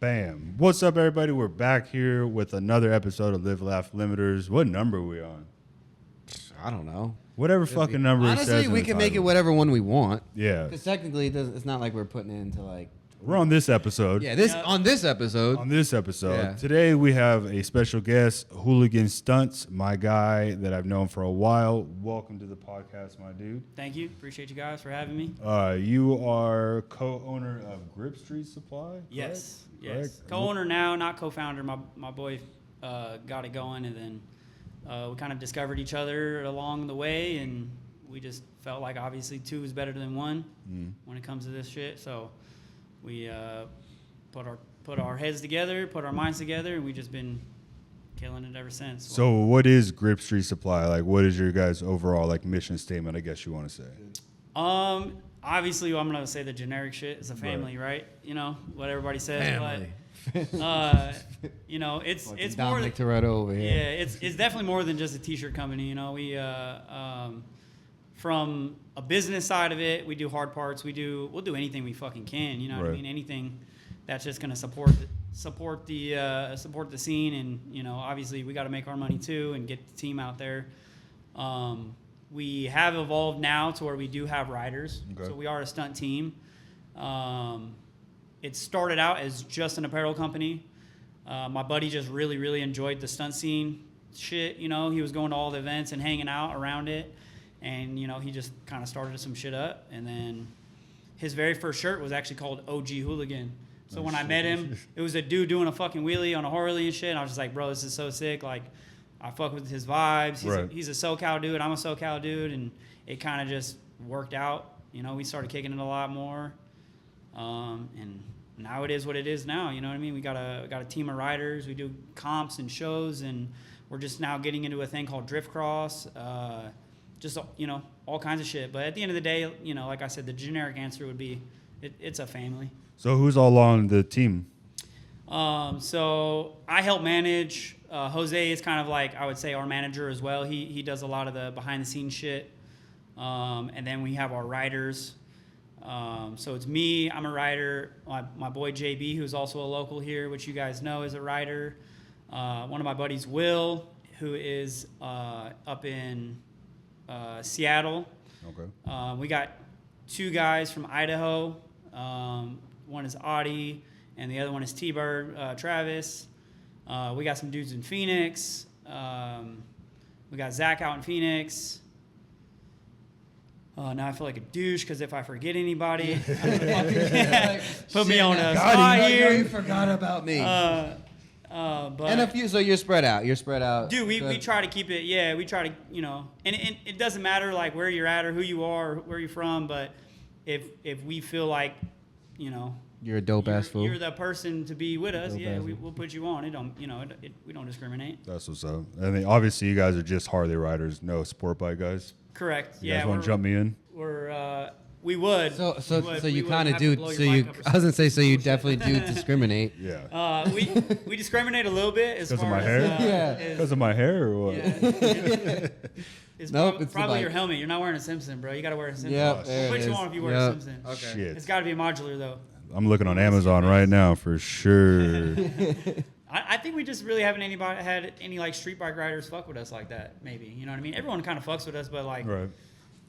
Bam. What's up, everybody? We're back here with another episode of Live Laugh Limiters. What number are we on? I don't know. Whatever fucking number it says. Honestly, we can make it whatever one we want. Yeah. Because technically, it's not like we're putting it into like... We're on this episode. Yeah, on this episode. Yeah. Today we have a special guest, Hooligan Stunts, my guy that I've known for a while. Welcome to the podcast, my dude. Thank you. Appreciate you guys for having me. You are co-owner of Gripstreet Supply? Yes. Correct? Yes. Correct. Co-owner now, not co-founder. My boy got it going, and then we kind of discovered each other along the way, and we just felt like obviously two is better than one when it comes to this shit. So we put our heads together, put our minds together, and we've just been killing it ever since. So what is Gripstreet Supply? Like, what is your guys' overall like mission statement, I guess you want to say? Obviously, I'm going to say the generic shit. It's a family, right? You know, what everybody says. Family. But, you know, it's more than... Toretto over here. Yeah, it's definitely more than just a T-shirt company. You know, we from a business side of it, we do hard parts. We'll do anything we fucking can. You know what I mean? Anything that's just going to support the scene, and you know, obviously we got to make our money too and get the team out there. We have evolved now to where we do have riders, so we are a stunt team. It started out as just an apparel company. My buddy just really enjoyed the stunt scene shit. You know, he was going to all the events and hanging out around it. And, you know, he just kind of started some shit up. And then his very first shirt was actually called OG Hooligan. So when I met him, it was a dude doing a fucking wheelie on a Harley and shit. And I was just like, bro, this is so sick. Like, I fuck with his vibes. He's a SoCal dude. I'm a SoCal dude. And it kind of just worked out. You know, we started kicking it a lot more. And now it is what it is now. You know what I mean? We got a team of riders. We do comps and shows. And we're just now getting into a thing called Drift Cross. Just, you know, all kinds of shit. But at the end of the day, you know, like I said, the generic answer would be it's a family. So who's all on the team? So I help manage. Jose is kind of like, I would say, our manager as well. He does a lot of the behind-the-scenes shit. And then we have our riders. So it's me. I'm a rider. My boy JB, who's also a local here, which you guys know is a rider. One of my buddies, Will, who is up in... Seattle. Okay. We got two guys from Idaho. One is Audie, and the other one is T-Bird, Travis. We got some dudes in Phoenix. We got Zach out in Phoenix. Now I feel like a douche because if I forget anybody, put me on a spot here. You forgot about me. But and a few, so you're spread out. Dude, we try to keep it, we try to, you know, and it doesn't matter like where you're at or who you are or where you're from, but if we feel like, you know, you're a dope ass fool, you're the person to be with us, we'll put you on. It don't, you know, we don't discriminate. That's what's up. I mean, obviously you guys are just Harley riders, no sport bike guys. Correct. You guys want to jump me in? We would. So you kind of do. So you, I was gonna say, so you definitely do discriminate. Yeah. We discriminate a little bit as far my as hair. Because of my hair or what? Yeah. It's nope, probably your helmet. You're not wearing a Simpson, bro. You gotta wear a Simpson. Yep, we'll put you on if you wear a Simpson. Okay. Shit. It's got to be a modular though. I'm looking on Amazon right now for sure. I think we just really haven't had any like street bike riders fuck with us like that. Maybe, you know what I mean? Everyone kind of fucks with us, but like. Right.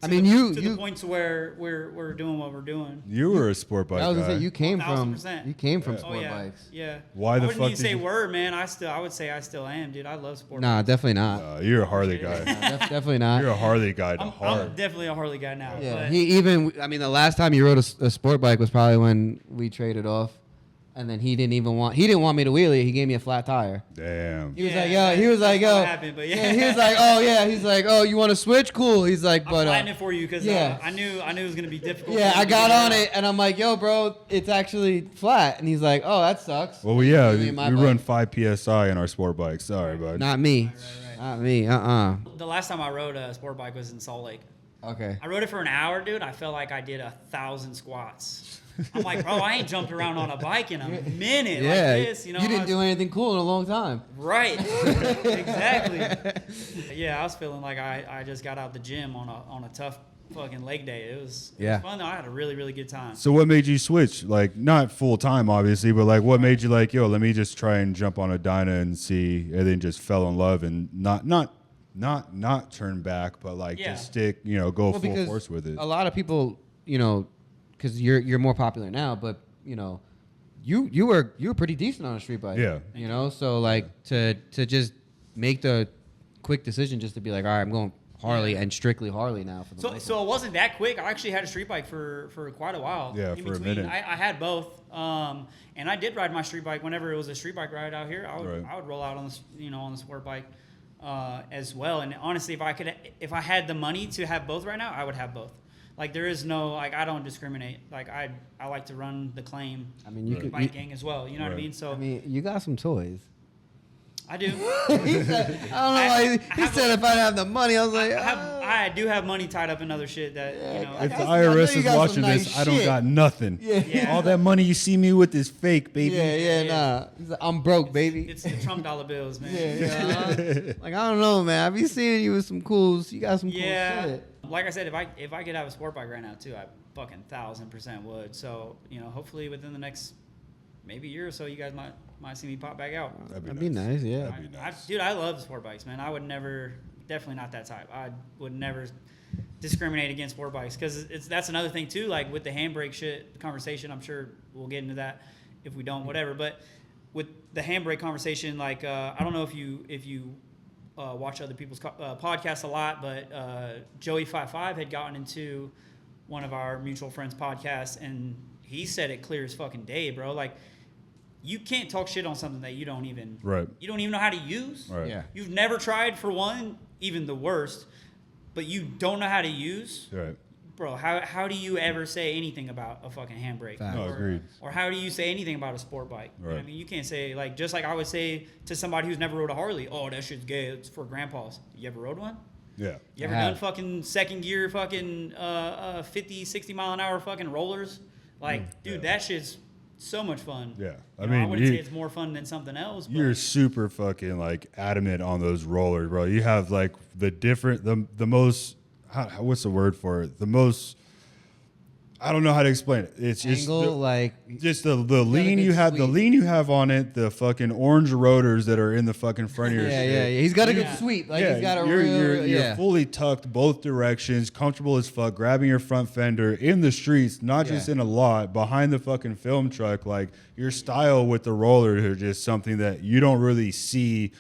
I mean, you the point to where we're doing what we're doing. You were a sport bike guy. I was gonna say you came 1000%. from sport bikes. Yeah. Why the fuck? I wouldn't even say word, man. I would say I still am, dude. I love sport. Nah, bikes. Definitely not. You're a Harley guy. Definitely not. You're a Harley guy to heart. I'm definitely a Harley guy now. Yeah. But I mean, the last time you rode a sport bike was probably when we traded off. And then he didn't want me to wheelie. He gave me a flat tire. Damn. He was like, yo. He was like, yo. Happened, but yeah. He was like, oh yeah. He's like, oh, you want to switch? Cool. He's like, I'm flattening it for you because I knew it was gonna be difficult. Yeah, I got on it and I'm like, yo, bro, it's actually flat. And he's like, oh, that sucks. Well, yeah, we run 5 psi in our sport bikes. Sorry, bud. Not me. Right. Not me. The last time I rode a sport bike was in Salt Lake. Okay. I rode it for an hour, dude. I felt like I did 1,000 squats. I'm like, bro, I ain't jumped around on a bike in a minute like this. You know, you didn't do anything cool in a long time. Right. Exactly. Yeah, I was feeling like I just got out the gym on a tough fucking leg day. It was fun though. I had a really, really good time. So what made you switch? Like, not full time, obviously, but like, what made you like, yo, let me just try and jump on a Dyna and see, and then just fell in love and not turn back, but like just stick, go full force with it. A lot of people, because you're more popular now, but you were pretty decent on a street bike. Yeah. So like to just make the quick decision just to be like, all right, I'm going Harley and strictly Harley now for the So it wasn't that quick. I actually had a street bike for quite a while. Yeah, in for between. a minute. I had both, and I did ride my street bike whenever it was a street bike ride out here. I would roll out on this, on the sport bike as well. And honestly, if I had the money to have both right now, I would have both. Like there is no I don't discriminate. Like I like to run the claim. I mean, you could bike gang as well. You know what I mean? So you got some toys. I do. He said, I don't know why he said if I have the money. I was like, I do have money tied up in other shit that If the IRS is watching this, I don't got nothing. Yeah. All that money you see me with is fake, baby. Nah. He's like, I'm broke, baby. It's the Trump dollar bills, man. Like I don't know, man. I be seeing you with some cools. You got some cool shit. Like I said, if I could have a sport bike right now too, I fucking 1000% would. So hopefully within the next maybe year or so, you guys might see me pop back out. That'd be nice, yeah. That'd be nice. Dude, I love sport bikes, man. I would never, definitely not that type. I would never discriminate against sport bikes because that's another thing too. Like with the handbrake shit conversation, I'm sure we'll get into that if we don't, whatever. But with the handbrake conversation, like I don't know if you watch other people's podcasts a lot, but Joey55 had gotten into one of our mutual friends' podcasts, and he said it clear as fucking day, bro. Like, you can't talk shit on something that you don't even know how to use. Right. Yeah. You've never tried, for one, even the worst, but you don't know how to use. Right. Bro, how do you ever say anything about a fucking handbrake? Fact. No, agreed. Or how do you say anything about a sport bike? You know what I Right. mean, you can't say, like, just like I would say to somebody who's never rode a Harley, oh, that shit's gay, it's for grandpas. You ever rode one? Yeah. You ever done fucking second gear fucking 50, 60 mile an hour fucking rollers? Like, dude, that shit's so much fun. Yeah. I wouldn't say it's more fun than something else. But You're super fucking like adamant on those rollers, bro. You have like the most, what's the word for it? The most, I don't know how to explain it. It's just just the lean you have, the lean you have on it, the fucking orange rotors that are in the fucking front of your shit. Yeah. He's got a good sweep. Like he's got a you're fully tucked both directions, comfortable as fuck, grabbing your front fender in the streets, not just in a lot, behind the fucking film truck. Like your style with the rollers are just something that you don't really see,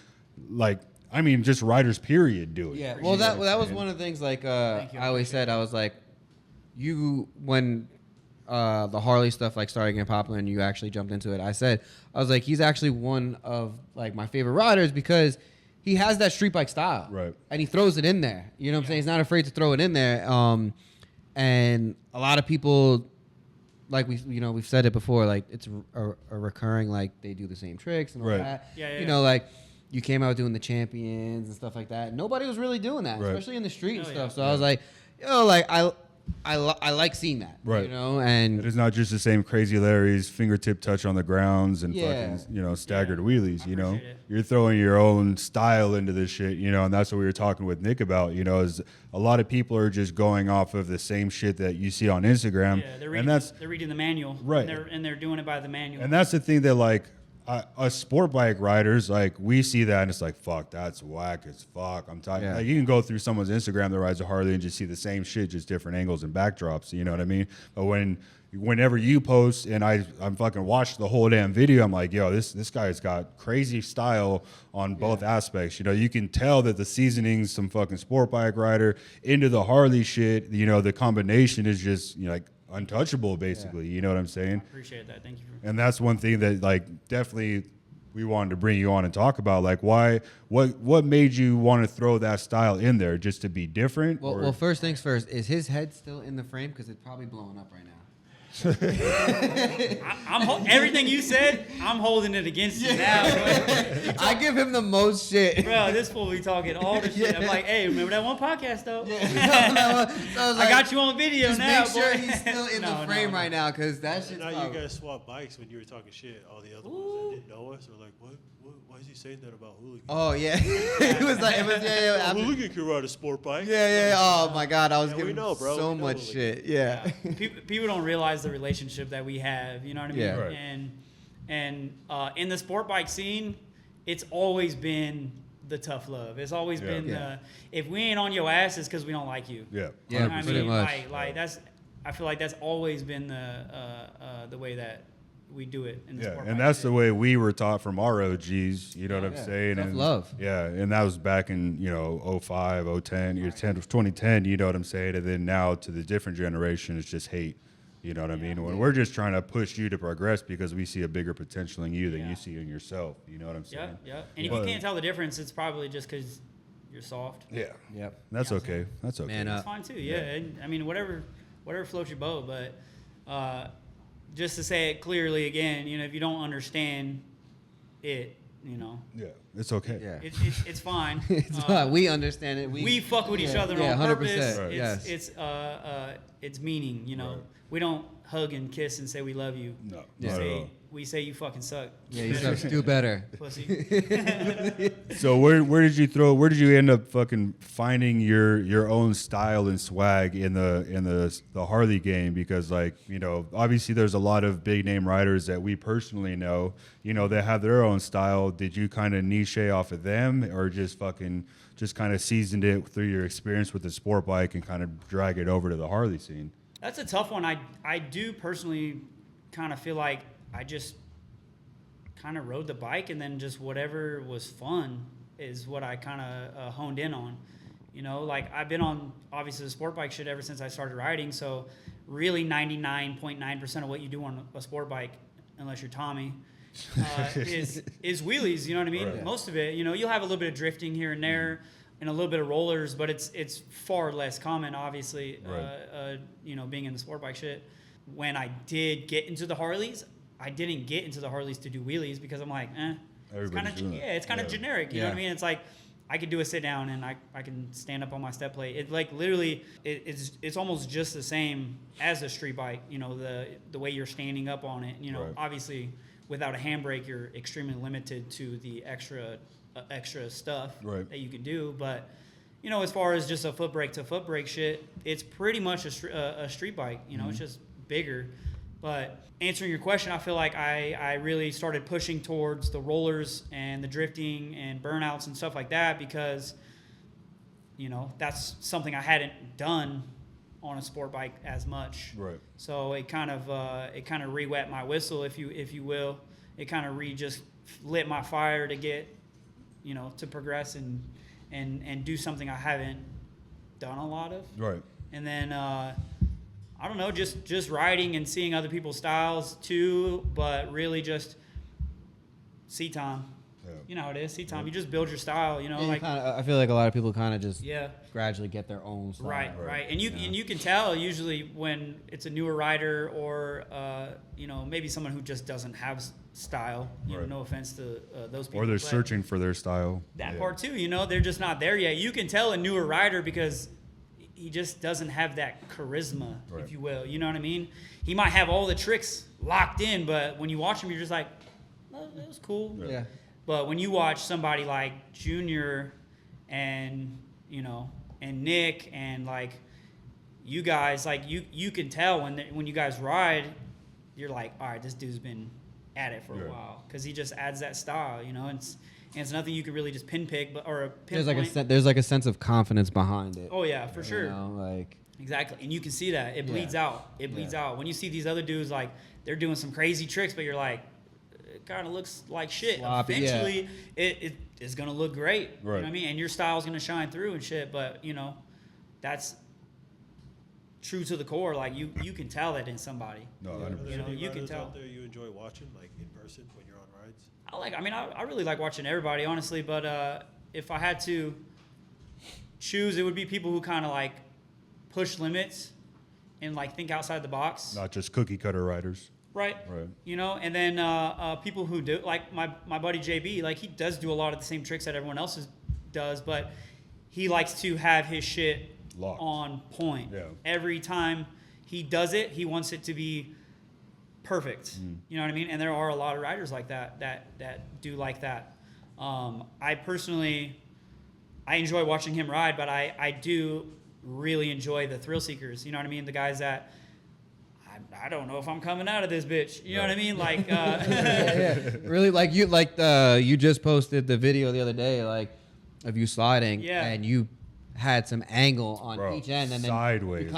like, I mean, just riders period do it. Yeah. Well, that was one of the things. Like I always said, I was like, when the Harley stuff like started getting popular and you actually jumped into it, I was like, he's actually one of like my favorite riders because he has that street bike style, right? And he throws it in there. You know what I'm saying? He's not afraid to throw it in there. And a lot of people, like we've said it before, like it's a recurring, like they do the same tricks and all that. Like you came out doing the champions and stuff like that. Nobody was really doing that, especially in the street and stuff. So I was like, I like seeing that, right? And it is not just the same crazy Larry's fingertip touch on the grounds and fucking staggered wheelies. You're throwing your own style into this shit, and that's what we were talking with Nick about. Is a lot of people are just going off of the same shit that you see on Instagram, they're reading the manual, right? And they're doing it by the manual, and that's the thing that like. Us sport bike riders, like we see that and it's like, fuck, that's whack as fuck. I'm talking. Like, you can go through someone's Instagram that rides a Harley and just see the same shit, just different angles and backdrops. You know what I mean? But whenever you post and I'm fucking watched the whole damn video, I'm like, yo, this guy's got crazy style on both aspects. You can tell that the seasoning's some fucking sport bike rider into the Harley shit. The combination is just like untouchable, basically. You know what I'm saying? I appreciate that. Thank you. And that's one thing that like definitely we wanted to bring you on and talk about. Like, what made you want to throw that style in there, just to be different? Well, first things first, is his head still in the frame? Because it's probably blowing up right now. Everything you said, I'm holding it against you now. Bro. I give him the most shit. Bro, this fool be talking all the shit. I'm like, hey, remember that one podcast though? So I got you on video just now. Make sure boy. he's still in the frame right now, because that shit's now you guys swap bikes when you were talking shit. All the other ones that didn't know us were like, what? Why is he saying that about Hooligan. Oh yeah, it was yeah. Hooligan can ride a sport bike. Yeah. Oh my God, I was Yeah, giving we know, bro. so We know much Hooligan. shit. Yeah. People don't realize the relationship that we have. You know what I mean? Yeah. Right. And in the sport bike scene, it's always been the tough love. It's always been the if we ain't on your ass, it's because we don't like you. Yeah. Yeah, You know what I pretty mean? much. Like that's. I feel like that's always been the way that we do it in the Yeah, sport and bike that's shit. the way we were taught from our OGs. You know what I'm Yeah. saying? Tough And love. Yeah, and that was back in 05, 010, 2010. You know what I'm saying? And then now to the different generation, it's just hate. You know what I mean? When we're just trying to push you to progress because we see a bigger potential in you than you see in yourself. You know what I'm saying? Yeah. And if you can't tell the difference, it's probably just because you're soft. Yeah. Yep. That's okay. That's okay. Man It's up. fine too. Yeah. And, I mean, whatever floats your boat. But just to say it clearly again, if you don't understand it, Yeah, it's okay. Yeah. it's fine. It's fine. We understand it. We fuck with each other yeah, on 100%. purpose. Right. It's Yes. it's meaning. Right. We don't hug and kiss and say we love you. No, We not at say all. we say you fucking suck. Yeah, you have to do better. Pussy. So where did you end up fucking finding your own style and swag in the Harley game? Because obviously there's a lot of big name riders that we personally know, that have their own style. Did you kind of niche off of them, or just kind of seasoned it through your experience with the sport bike and kind of drag it over to the Harley scene? That's a tough one. I do personally kind of feel like I just kind of rode the bike, and then just whatever was fun is what I kind of honed in on. Like I've been on obviously the sport bike shit ever since I started riding. So really 99.9% of what you do on a sport bike, unless you're Tommy, is wheelies. You know what I mean? Right. Most of it, you'll have a little bit of drifting here and there, and a little bit of rollers, but it's far less common, obviously. Right. Being in the sport bike shit. When I did get into the Harleys, I didn't get into the Harleys to do wheelies because I'm like, Everybody's doing it. it's kind of generic. You know what I mean? It's like I could do a sit down and I can stand up on my step plate. It like literally it's almost just the same as a street bike. The way you're standing up on it. Right. Obviously without a handbrake, you're extremely limited to the extra stuff that you can do. But as far as just a foot brake to foot brake shit, it's pretty much a street bike. It's just bigger. But answering your question, I feel like I really started pushing towards the rollers and the drifting and burnouts and stuff like that because, that's something I hadn't done on a sport bike as much. Right. So it kind of re-wet my whistle, if you will. It kind of just lit my fire to get, to progress and do something I haven't done a lot of. Right. And then I don't know, just riding and seeing other people's styles too, but really just seat time. Yeah. You know how it is, seat time. You just build your style, I feel like a lot of people kind of just yeah. gradually get their own style. Right. And you can tell usually when it's a newer rider or maybe someone who just doesn't have style. Right. No offense to those people. Or they're but searching for their style. that part too. They're just not there yet. You can tell a newer rider because he just doesn't have that charisma, Right. if you will. You know what I mean? He might have all the tricks locked in, but when you watch him, you're just like, oh, that was cool. Yeah. But when you watch somebody like Junior and and Nick and like you guys, like you can tell when you guys ride, you're like, all right, this dude's been at it for a while because he just adds that style, and it's nothing you can really just pinpick, There's like a sense of confidence behind it. Oh yeah, for sure. Exactly, and you can see that it bleeds out. It bleeds out when you see these other dudes like they're doing some crazy tricks, but you're like, it kind of looks like shit. Sloppy, Eventually, it is gonna look great. Right. You know what I mean? And your style's gonna shine through and shit. But that's true to the core. Like you can tell that in somebody. No, Are 100%. there any you can riders tell. out there you enjoy watching, like in person when you're on rides? I really like watching everybody, honestly. But if I had to choose, it would be people who kind of like push limits and like think outside the box. Not just cookie cutter riders. Right. Right. And then people who do, like my buddy JB, like he does do a lot of the same tricks that everyone else does, but he likes to have his shit Locked. on point. Yeah. Every time he does it, he wants it to be perfect. You know what I mean? And there are a lot of riders like that do like that. I personally, I enjoy watching him ride, but I do really enjoy the thrill seekers. You know what I mean? The guys that I don't know if I'm coming out of this bitch. You know what I mean? Like, Really, like you just posted the video the other day, like of you sliding, and you had some angle on each end, and then sideways.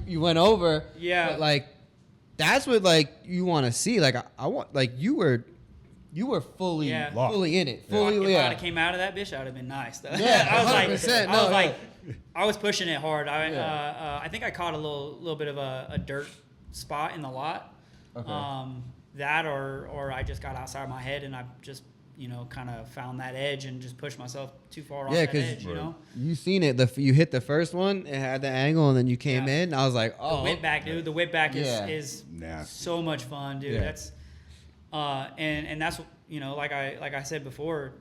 You went over, Yeah. But like, that's what like you want to see. Like I want, like you were fully in it, fully. If I'd have came out of that bitch, that would have been nice. Though. Yeah, I was 100%, like, I was pushing it hard. I think I caught a little bit of a dirt spot in the lot. Okay. That or I just got outside my head and I just kind of found that edge and just pushed myself too far off that edge. You seen it. You hit the first one, it had the angle, and then you came in. I was like, oh, the whip back, dude. The whip back is nasty. so much fun, dude. Yeah. That's and that's like I said before,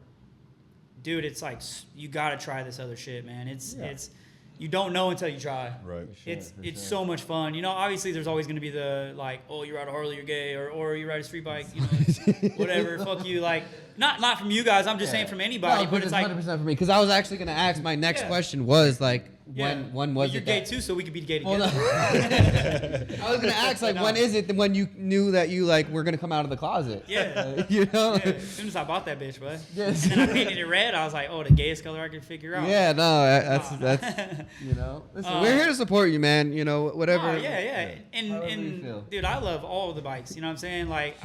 dude. It's like you gotta try this other shit, man. It's you don't know until you try. Right. It's so much fun. Obviously there's always gonna be the like, oh, you ride a Harley, you're gay, or you ride a street bike, whatever. Fuck you. Like not from you guys. I'm just saying from anybody. No, but it's like 100% for me, because I was actually gonna ask. My next question was like, when was you're it? gay too, so we could be gay together. I was gonna ask like, when is it when you knew that you like were gonna come out of the closet? Yeah. Yeah, as soon as I bought that bitch, bud. Yes. And then I painted it red. I was like, oh, the gayest color I could figure out. Yeah, no, that's listen, we're here to support you, man. Whatever. Oh, yeah. However you feel. Dude, I love all of the bikes. You know what I'm saying? Like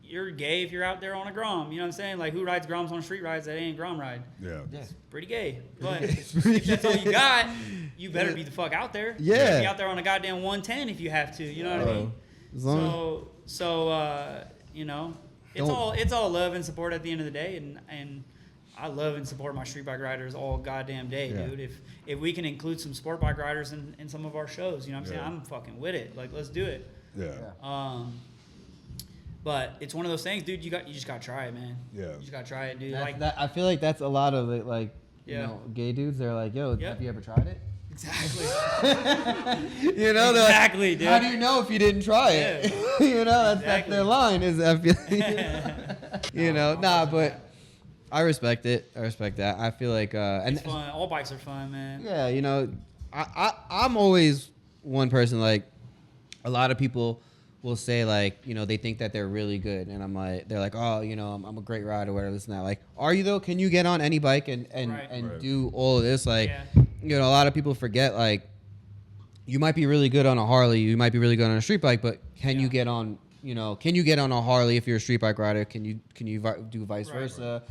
you're gay if you're out there on a Grom. You know what I'm saying? Like, who rides Groms on street rides that ain't Grom ride? Yeah. It's pretty gay. But if that's all you got, you better be the fuck out there. Yeah. You better be out there on a goddamn 110 if you have to. You know what I mean? As long It's all love and support at the end of the day, and I love and support my street bike riders all goddamn day, dude. If we can include some sport bike riders in some of our shows, you know what I'm saying? I'm fucking with it. Like, let's do it. Yeah. But it's one of those things, dude. You just gotta try it, man. Yeah. You just gotta try it, dude. I feel like that's a lot of it. Like, gay dudes. They're like, yo, have you ever tried it? Exactly. Exactly, like, dude. How do you know if you didn't try it? That's their line. Is I feel, but I respect it. I respect that. I feel like and it's fun. All bikes are fun, man. Yeah, I'm always one person. Like, a lot of people will say like, they think that they're really good, and I'm like, they're like, oh, I'm a great rider, or whatever, this and that. Like, are you though? Can you get on any bike and do all of this? Like, a lot of people forget, like, you might be really good on a Harley, you might be really good on a street bike, but can you get on? Can you get on a Harley if you're a street bike rider? Can you do vice versa?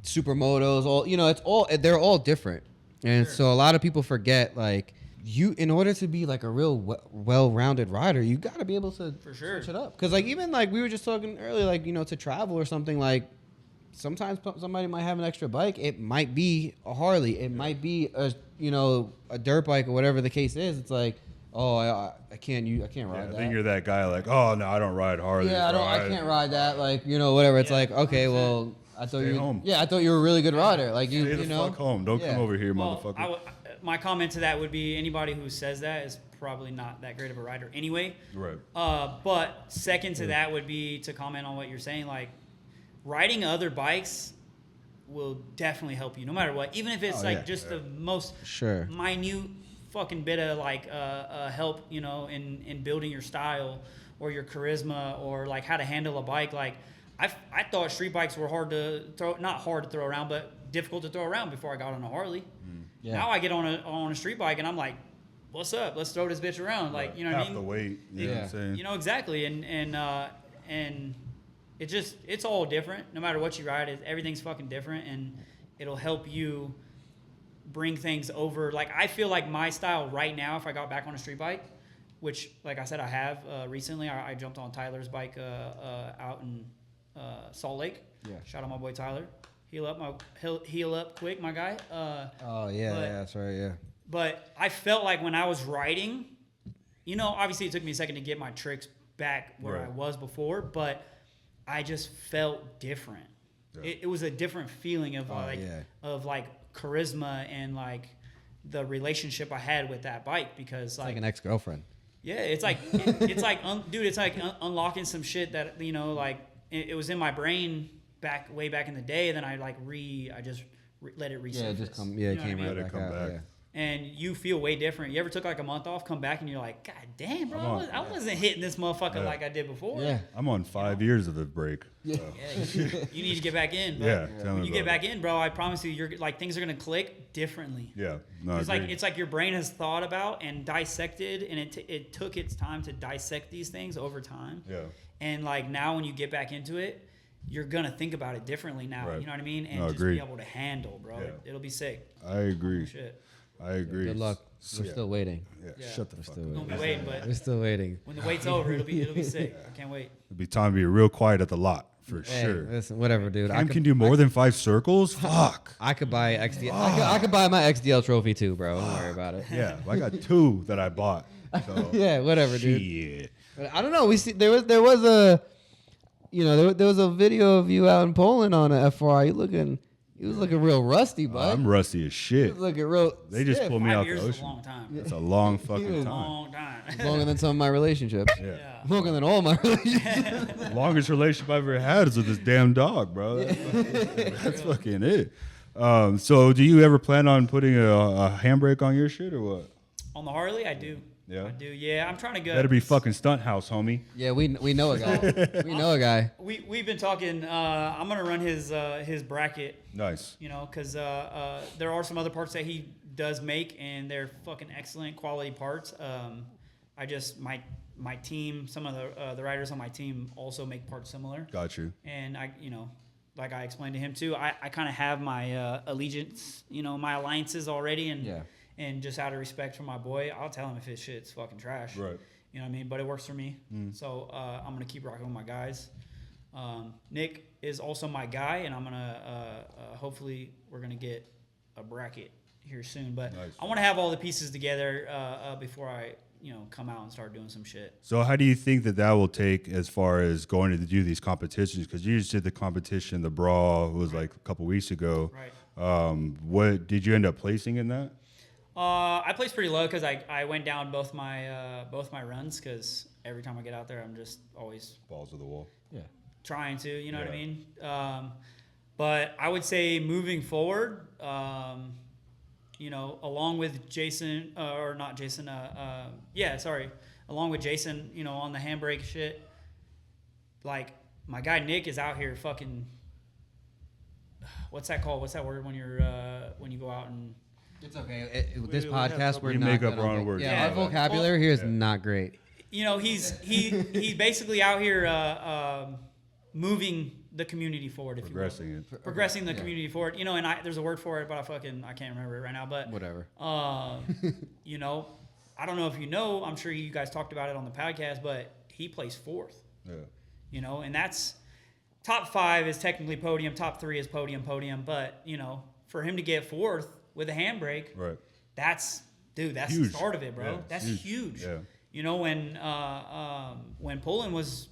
Supermotos, all they're all different, and so a lot of people forget, like, in order to be like a real well-rounded rider, you got to be able to switch it up. Because like, even like we were just talking earlier, like, to travel or something, like sometimes somebody might have an extra bike. It might be a Harley, it might be a dirt bike, or whatever the case is. It's like, oh, I can't ride that. I think you're that guy like, oh no, I don't ride Harley. Yeah, I can't ride that. Like, whatever. It's like, okay, well, I thought home. Yeah, I thought you were a really good rider. Like, Stay the fuck home. Don't come over here, motherfucker. My comment to that would be, anybody who says that is probably not that great of a rider anyway. Right. But second to that would be to comment on what you're saying. Like, riding other bikes will definitely help you no matter what. Even if it's the most minute fucking bit of like help, in building your style or your charisma, or like how to handle a bike. Like, I thought street bikes were not hard to throw around, but difficult to throw around before I got on a Harley. Yeah. Now I get on a street bike and I'm like, what's up? Let's throw this bitch around. Like, you know what I mean? Half the weight. You know what I'm saying? Exactly. And it's all different. No matter what you ride, everything's fucking different, and it'll help you bring things over. Like, I feel like my style right now, if I got back on a street bike, which, like I said, I have recently. I jumped on Tyler's bike out in Salt Lake. Yeah. Shout out my boy Tyler. Heal up quick, my guy. That's right, yeah. But I felt like when I was riding, obviously it took me a second to get my tricks back where I was before, but I just felt different. Yeah. It was a different feeling of charisma and like the relationship I had with that bike, because it's like an ex-girlfriend. Yeah, it's like dude, it's like unlocking some shit that like it was in my brain way back in the day. Then I just let it resurface. Yeah, it just come. Yeah, You it know what I came mean? right Let it back come out. back. Yeah. And you feel way different. You ever took like a month off, come back, and you're like, God damn, bro, I wasn't hitting this motherfucker like I did before. Yeah. I'm on 5 years of the break. Yeah. So. Yeah, you need to get back in. But Yeah, tell when me you get about back in, bro, I promise you, you're like things are gonna click differently. Yeah, no, It's like your brain has thought about and dissected, and it took its time to dissect these things over time. Yeah. And like now, when you get back into it, you're gonna think about it differently now. Right. You know what I mean? And No, just agreed. be able to handle, bro. Yeah. It'll be sick. I agree. Shit. I agree. Good luck. We're Yeah. still waiting. Yeah. Yeah. Shut the fuck still up. Don't be waiting, but We're still waiting. when the wait's over, it'll be sick. I can't wait. It'll be time to be real quiet at the lot for Hey, sure. listen, whatever, dude. Cam can do more than 5 circles. Fuck. I could buy XDL. I could buy my XDL trophy too, bro. Don't worry about it. Yeah, I got 2 that I bought. So. Yeah, whatever, dude. Shit. But I don't know. We see there was a, you know, there was a video of you out in Poland on a F4I. You was looking real rusty, bud. I'm rusty as You shit. was looking real. They just stiff. pulled me 5 out years the is a ocean. long time. That's a long fucking was time. Long time. Longer than some of my relationships. Yeah. Yeah. Longer than all my relationships. Longest relationship I've ever had is with this damn dog, bro. That's fucking it. So do you ever plan on putting a handbrake on your shit or what? On the Harley, I do. Yeah? I do. Yeah, I'm trying to go. Better be fucking stunt house, homie. Yeah, we know a guy. We know a guy. We've been talking. I'm gonna run his bracket. Nice. You know, because there are some other parts that he does make, and they're fucking excellent quality parts. I just my team, some of the riders on my team also make parts similar. Got you. And I, you know, like I explained to him too, I kind of have my allegiance, you know, my alliances already, and Yeah. and just out of respect for my boy, I'll tell him if his shit's fucking trash. Right. You know what I mean? But it works for me. So I'm gonna keep rocking with my guys. Nick is also my guy, and I'm gonna hopefully we're gonna get a bracket here soon. But Nice. I want to have all the pieces together before I come out and start doing some shit. So how do you think that will take as far as going to do these competitions? Because you just did the competition, the brawl, it was like a couple weeks ago. Right. What did you end up placing in that? I placed pretty low because I went down both my runs because every time I get out there, I'm just always Balls to the wall. Yeah. trying to, you know what I Yeah. mean? But I would say moving forward, along with Jason, or not Jason, along with Jason, on the handbrake shit, like my guy Nick is out here fucking, what's that called? What's that word when you go out and, It's okay. With this we have podcast, trouble. we're We not make up good our on own words. Yeah, Yeah. our vocabulary here is Yeah. not great. he's basically out here moving the community forward, if Progressing you it. will. Progressing the Yeah. community forward. And there's a word for it, but I can't remember it right now. But Whatever. I don't know if you know. I'm sure you guys talked about it on the podcast, but he placed fourth. Yeah. And that's top 5 is technically podium, top 3 is podium. But for him to get fourth with a handbrake, Right. that's the Huge. start of it, bro. Yeah, That's huge. huge. Yeah. When Poland was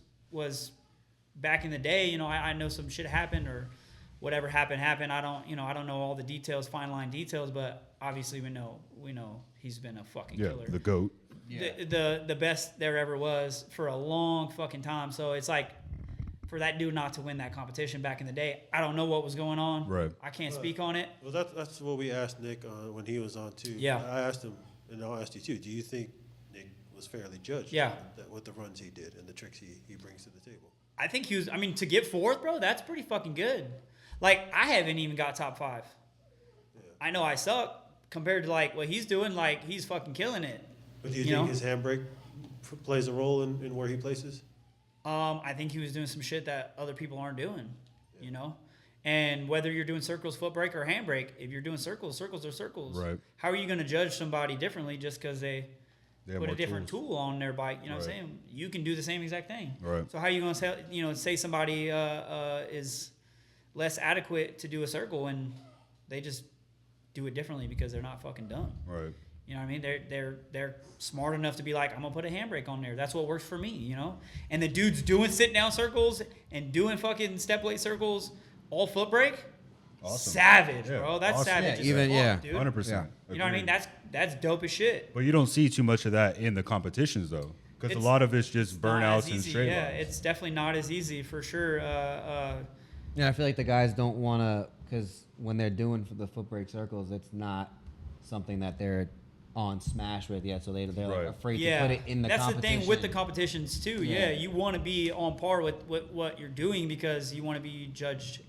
back in the day, I know some shit happened or whatever happened. I don't know all the details, fine line details, but obviously we know he's been a fucking Yeah. killer. The GOAT. The best there ever was for a long fucking time. So it's like for that dude not to win that competition back in the day, I don't know what was going on. Right. I can't speak on it. Well, that's what we asked Nick when he was on too. Yeah. I asked him, and I'll ask you too. Do you think Nick was fairly judged? Yeah. With the runs he did and the tricks he brings to the table. I think he was. I mean, to get fourth, bro, that's pretty fucking good. Like I haven't even got top 5. Yeah. I know I suck compared to like what he's doing. Like he's fucking killing it. But do you You think know? his handbrake plays a role in where he places? I think he was doing some shit that other people aren't doing. And whether you're doing circles, foot brake, or handbrake, if you're doing circles, circles are circles. Right. How are you going to judge somebody differently just because they They have put a more different tools. tool on their bike? You know what I'm Right. saying? You can do the same exact thing. Right. So how are you going to say somebody is less adequate to do a circle and they just do it differently because they're not fucking dumb? Right. You know what I mean? They're smart enough to be like, I'm gonna put a handbrake on there. That's what works for me, And the dude's doing sit down circles and doing fucking step weight circles, all foot brake. Awesome. Savage, Yeah, bro. That's awesome. savage. Yeah, as even- fuck, yeah. dude. 100%. You know what I mean? That's dope as shit. But you don't see too much of that in the competitions though, because a It's lot of it's just Not as burnouts and easy. straight Yeah, lines. it's definitely not as easy for sure. Yeah, I feel like the guys don't want to, because when they're doing for the foot brake circles, it's not something that they're on smash with yet, so they're Right. like afraid Yeah, to put it in the that's competition. the thing with the competitions too. Yeah. Yeah, you want to be on par with what you're doing because you want to be judged,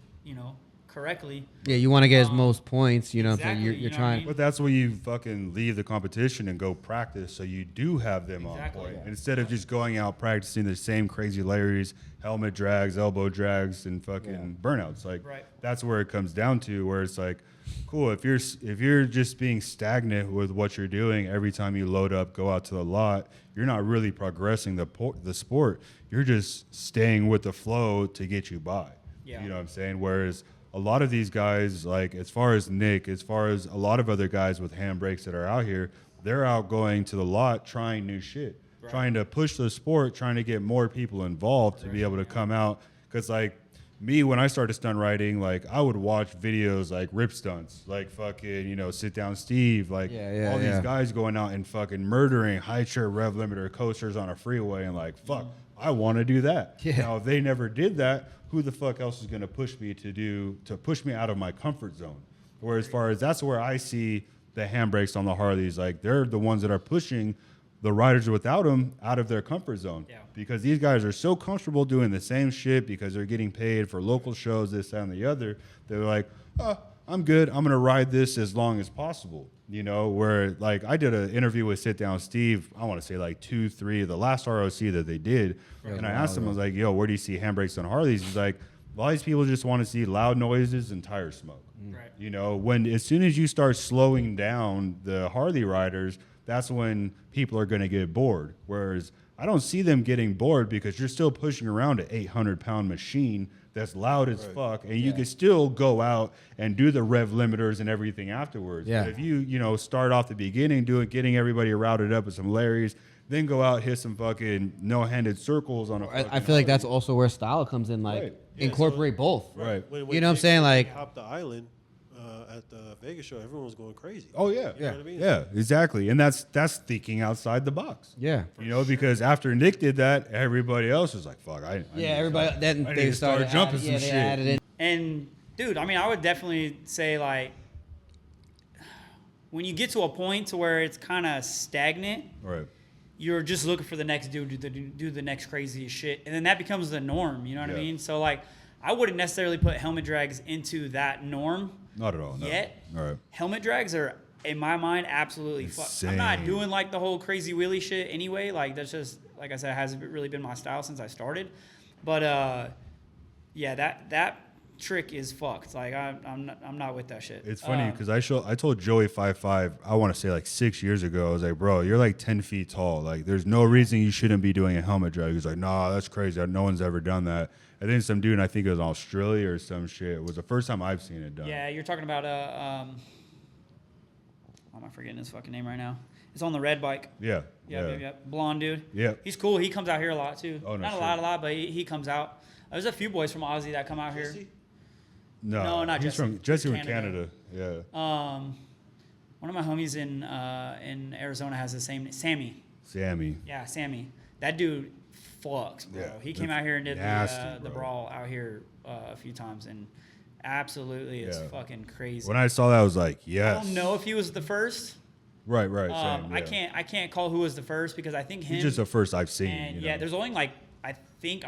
correctly. Yeah, you want to get as most points, you know. Exactly, So you're you know what I trying. mean? But that's where you fucking leave the competition and go practice, so you do have them Exactly. on point Yeah. instead of just going out practicing the same crazy Larrys, helmet drags, elbow drags, and fucking burnouts. Like Right. that's where it comes down to, where it's like, cool, if you're just being stagnant with what you're doing every time you load up, go out to the lot, you're not really progressing the sport. You're just staying with the flow to get you by. Yeah. You know what I'm saying? Whereas a lot of these guys, like as far as Nick, as far as a lot of other guys with handbrakes that are out here, they're out going to the lot trying new shit, trying to push the sport, trying to get more people involved to be able to come out. Because like me, when I started stunt riding, like I would watch videos like Rip Stunts, like fucking, Sit Down Steve, like all these guys going out and fucking murdering high chair rev limiter coasters on a freeway, and like, fuck, I want to do that. Yeah. Now, if they never did that, who the fuck else is going to push me to push me out of my comfort zone? Whereas far as that's where I see the handbrakes on the Harleys, like they're the ones that are pushing the riders without them out of their comfort zone. Yeah. Because these guys are so comfortable doing the same shit because they're getting paid for local shows, this, that, and the other. They're like, oh, I'm good. I'm going to ride this as long as possible. Where like I did an interview with Sit Down Steve, I want to say like 2, 3, the last ROC that they did. And I asked him, I was like, yo, where do you see handbrakes on Harleys? He's like, a lot of these people just want to see loud noises and tire smoke. Right. When as soon as you start slowing down the Harley riders, that's when people are going to get bored. Whereas I don't see them getting bored because you're still pushing around an 800-pound machine that's loud as fuck, and you can still go out and do the rev limiters and everything afterwards. Yeah. But if you start off the beginning, getting everybody routed up with some Larrys, then go out, hit some fucking no-handed circles on a I feel like that's also where style comes in. Like Right. Yeah, incorporate both. Right. When You know what I'm Jake saying? Like- hopped the island at the Vegas show, everyone was going crazy. Oh, yeah. You know what I mean? Yeah, exactly. And that's thinking outside the box. Yeah. Because after Nick did that, everybody else was like, fuck, I need to Everybody. start- Then I need they to start started jumping adding, some they shit. added in. And dude, I mean, I would definitely say like when you get to a point to where it's kind of stagnant, Right. you're just looking for the next dude to do the next craziest shit, and then that becomes the norm. You know what I Yeah. mean? So like, I wouldn't necessarily put helmet drags into that norm Not at all. No. yet. All right. Helmet drags are, in my mind, absolutely fucked. I'm not Insane. doing like the whole crazy wheelie shit anyway. Like that's just, like I said, hasn't really been my style since I started. But yeah, that trick is fucked. Like I'm not with that shit. It's funny because I told Joey 5'5", I want to say like 6 years ago, I was like, bro, you're like 10 feet tall. Like, there's no reason you shouldn't be doing a helmet drag. He's like, nah, that's crazy. No one's ever done that. And then some dude, I think it was in Australia or some shit. It was the first time I've seen it done. Yeah, you're talking about why am I forgetting his fucking name right now? It's on the red bike. Yeah. Yeah. Blonde dude. Yeah. He's cool. He comes out here a lot too. Oh, no Not shit. a lot, but he comes out. There's a few boys from Aussie that come out here. Jesse? No, not he's Jesse. from Jesse from Canada. Canada. Yeah. One of my homies in Arizona has the same Sammy. Sammy. Yeah, Sammy. That dude fucks, bro. Yeah, He came that's out here and did nasty, the bro. brawl out here a few times, and absolutely it's Yeah. fucking crazy. When I saw that, I was like, I yes. don't know if he was the first. Right. Same, yeah. I can't call who was the first because I think him. He's just the first I've seen. and you yeah, know? there's only like I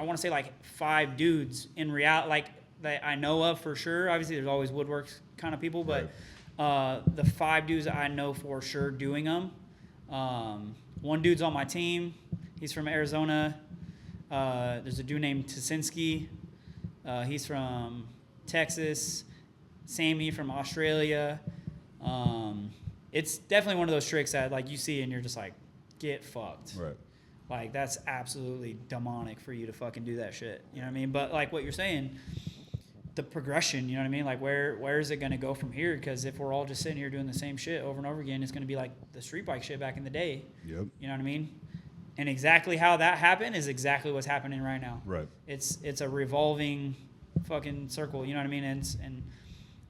want to say like 5 dudes in reality, like that I know of for sure. Obviously, there's always woodworks kind of people, but the 5 dudes I know for sure doing them. One dude's on my team. He's from Arizona. There's a dude named Tasinski. He's from Texas. Sammy from Australia. It's definitely one of those tricks that like you see and you're just like, get fucked. Right. Like that's absolutely demonic for you to fucking do that shit. You know what I mean? But like what you're saying, the progression, you know what I mean? Like where is it going to go from here? Because if we're all just sitting here doing the same shit over and over again, it's going to be like the street bike shit back in the day. Yep. You know what I mean? And exactly how that happened is exactly what's happening right now. Right. It's a revolving fucking circle. You know what I mean? And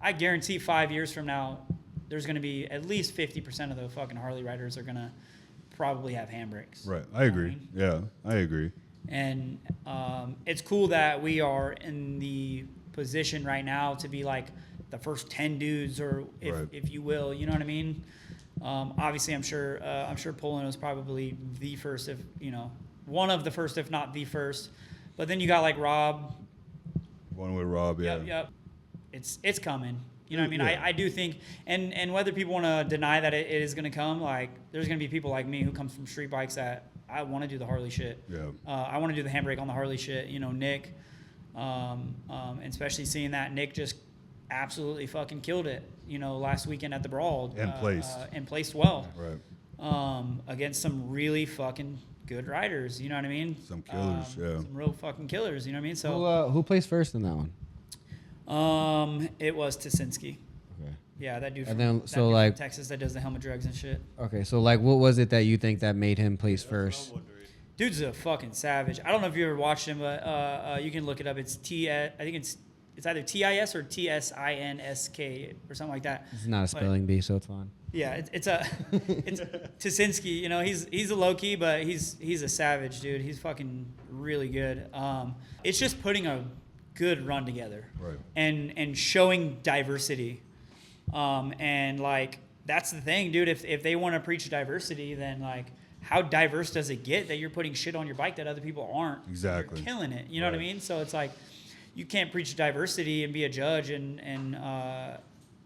I guarantee 5 years from now, there's going to be at least 50% of the fucking Harley riders are going to probably have handbrakes. Right. You know I what agree. mean? Yeah, I agree. And it's cool that we are in the position right now to be like the first 10 dudes, or if you will, you know what I mean? Obviously, I'm sure Poland was probably the first, if you know, one of the first, if not the first. But then you got like Rob. One with Rob, yeah. Yep. It's coming. You know what I mean? Yeah. I do think, and whether people want to deny that it is going to come, like there's going to be people like me who comes from street bikes that I want to do the Harley shit. Yeah. I want to do the handbrake on the Harley shit. You know, Nick, and especially seeing that Nick just absolutely fucking killed it. You know, last weekend at the Brawl. And placed well. Right. Against some really fucking good riders. You know what I mean? Some killers, yeah. Some real fucking killers. You know what I mean? So Who placed first in that one? it was Tarzana. Okay. Yeah, that dude. And From, then- that so, dude from like- Texas that does the helmet drugs and shit. Okay, so like, what was it that you think that made him place first? Dude's a fucking savage. I don't know if you ever watched him, but you can look it up. It's I think it's either TIS or TSINSK or something like that. It's not a spelling bee, so it's fine. Yeah, it's Tarzana. You know, he's a low key, but he's a savage, dude. He's fucking really good. It's just putting a good run together, Right. and showing diversity, and like that's the thing, dude. If they want to preach diversity, then like how diverse does it get that you're putting shit on your bike that other people aren't? Exactly. You're killing it. You know what I Right. mean? So it's like you can't preach diversity and be a judge and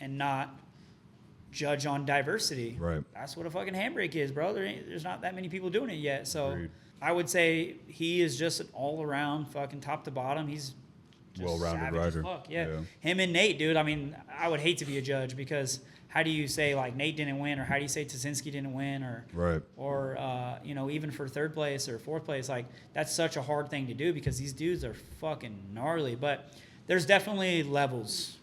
not judge on diversity. Right. That's what a fucking handbrake is, bro. There's not that many people doing it yet. So Agreed. I would say he is just an all around fucking top to bottom. He's just Well-rounded savage as rider. fuck. Yeah. Yeah. Him and Nate, dude. I mean, I would hate to be a judge because how do you say like Nate didn't win, or how do you say Tarzana didn't win, Right. or you know, even for third place or fourth place, like that's such a hard thing to do because these dudes are fucking gnarly. But there's definitely levels.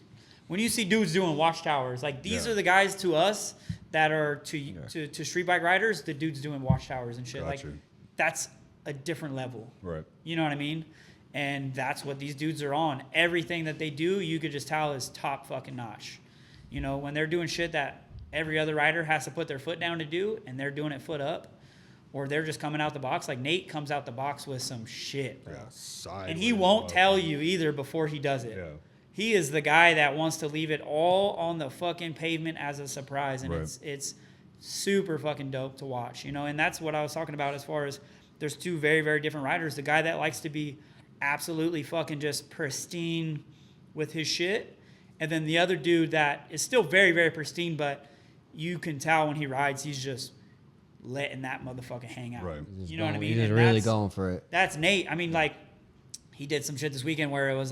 When you see dudes doing watchtowers, like these Yeah. are the guys to us that are to street bike riders, the dudes doing watchtowers and shit. Gotcha. Like that's a different level. Right. You know what I mean? And that's what these dudes are on. Everything that they do, you could just tell is top fucking notch. You know, when they're doing shit that every other rider has to put their foot down to do, and they're doing it foot up, or they're just coming out the box. Like Nate comes out the box with some shit, bro. Yeah. Sideways And he won't up. tell you either before he does it. Yeah. He is the guy that wants to leave it all on the fucking pavement as a surprise, and Right. it's super fucking dope to watch, you know. And that's what I was talking about as far as there's two very, very different riders. The guy that likes to be absolutely fucking just pristine with his shit, and then the other dude that is still very, very pristine, but you can tell when he rides, he's just letting that motherfucker hang out. Right. You know what I mean? He's just And really that's- going for it. That's Nate. I mean, like, he did some shit this weekend where it was,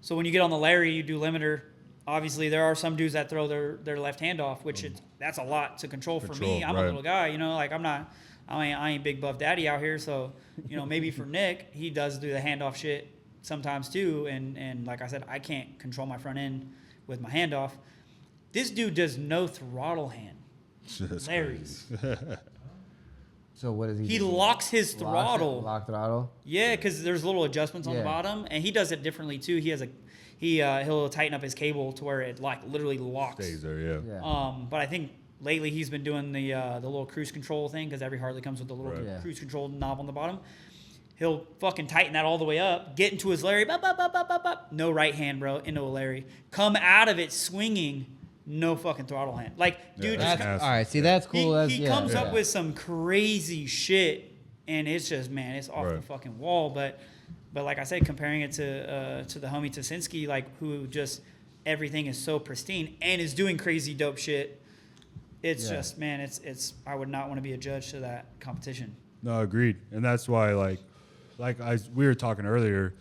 so when you get on the Larry, you do limiter. Obviously, there are some dudes that throw their left hand off, which that's a lot to control for me. I'm a right. little guy, you know, like I ain't big buff daddy out here. So, you know, maybe for Nick, he does do the handoff shit sometimes too. And like I said, I can't control my front end with my handoff. This dude does no throttle hand. That's Larry's. crazy. So what does he? He do? locks his Lock it- throttle. Lock throttle. Yeah, because there's little adjustments on the Yeah. bottom, and he does it differently too. He'll tighten up his cable to where it like literally locks. Stays there, yeah. Yeah. But I think lately he's been doing the little cruise control thing because every Harley comes with the little Right. Yeah. cruise control knob on the bottom. He'll fucking tighten that all the way up, get into his Larry, bop, bop, bop, bop, bop, bop. No right hand, bro, into a Larry. Come out of it swinging, no fucking throttle hand. Like, dude, that's just nasty. All right. See, that's cool. That's, he yeah, comes yeah. up with some crazy shit, and it's just, man, it's off the Right. fucking wall. But like I said, comparing it to the homie Tarzana, like who just everything is so pristine and is doing crazy dope shit. It's Yeah. just, man, it's I would not want to be a judge to that competition. No, agreed. And that's why, we were talking earlier,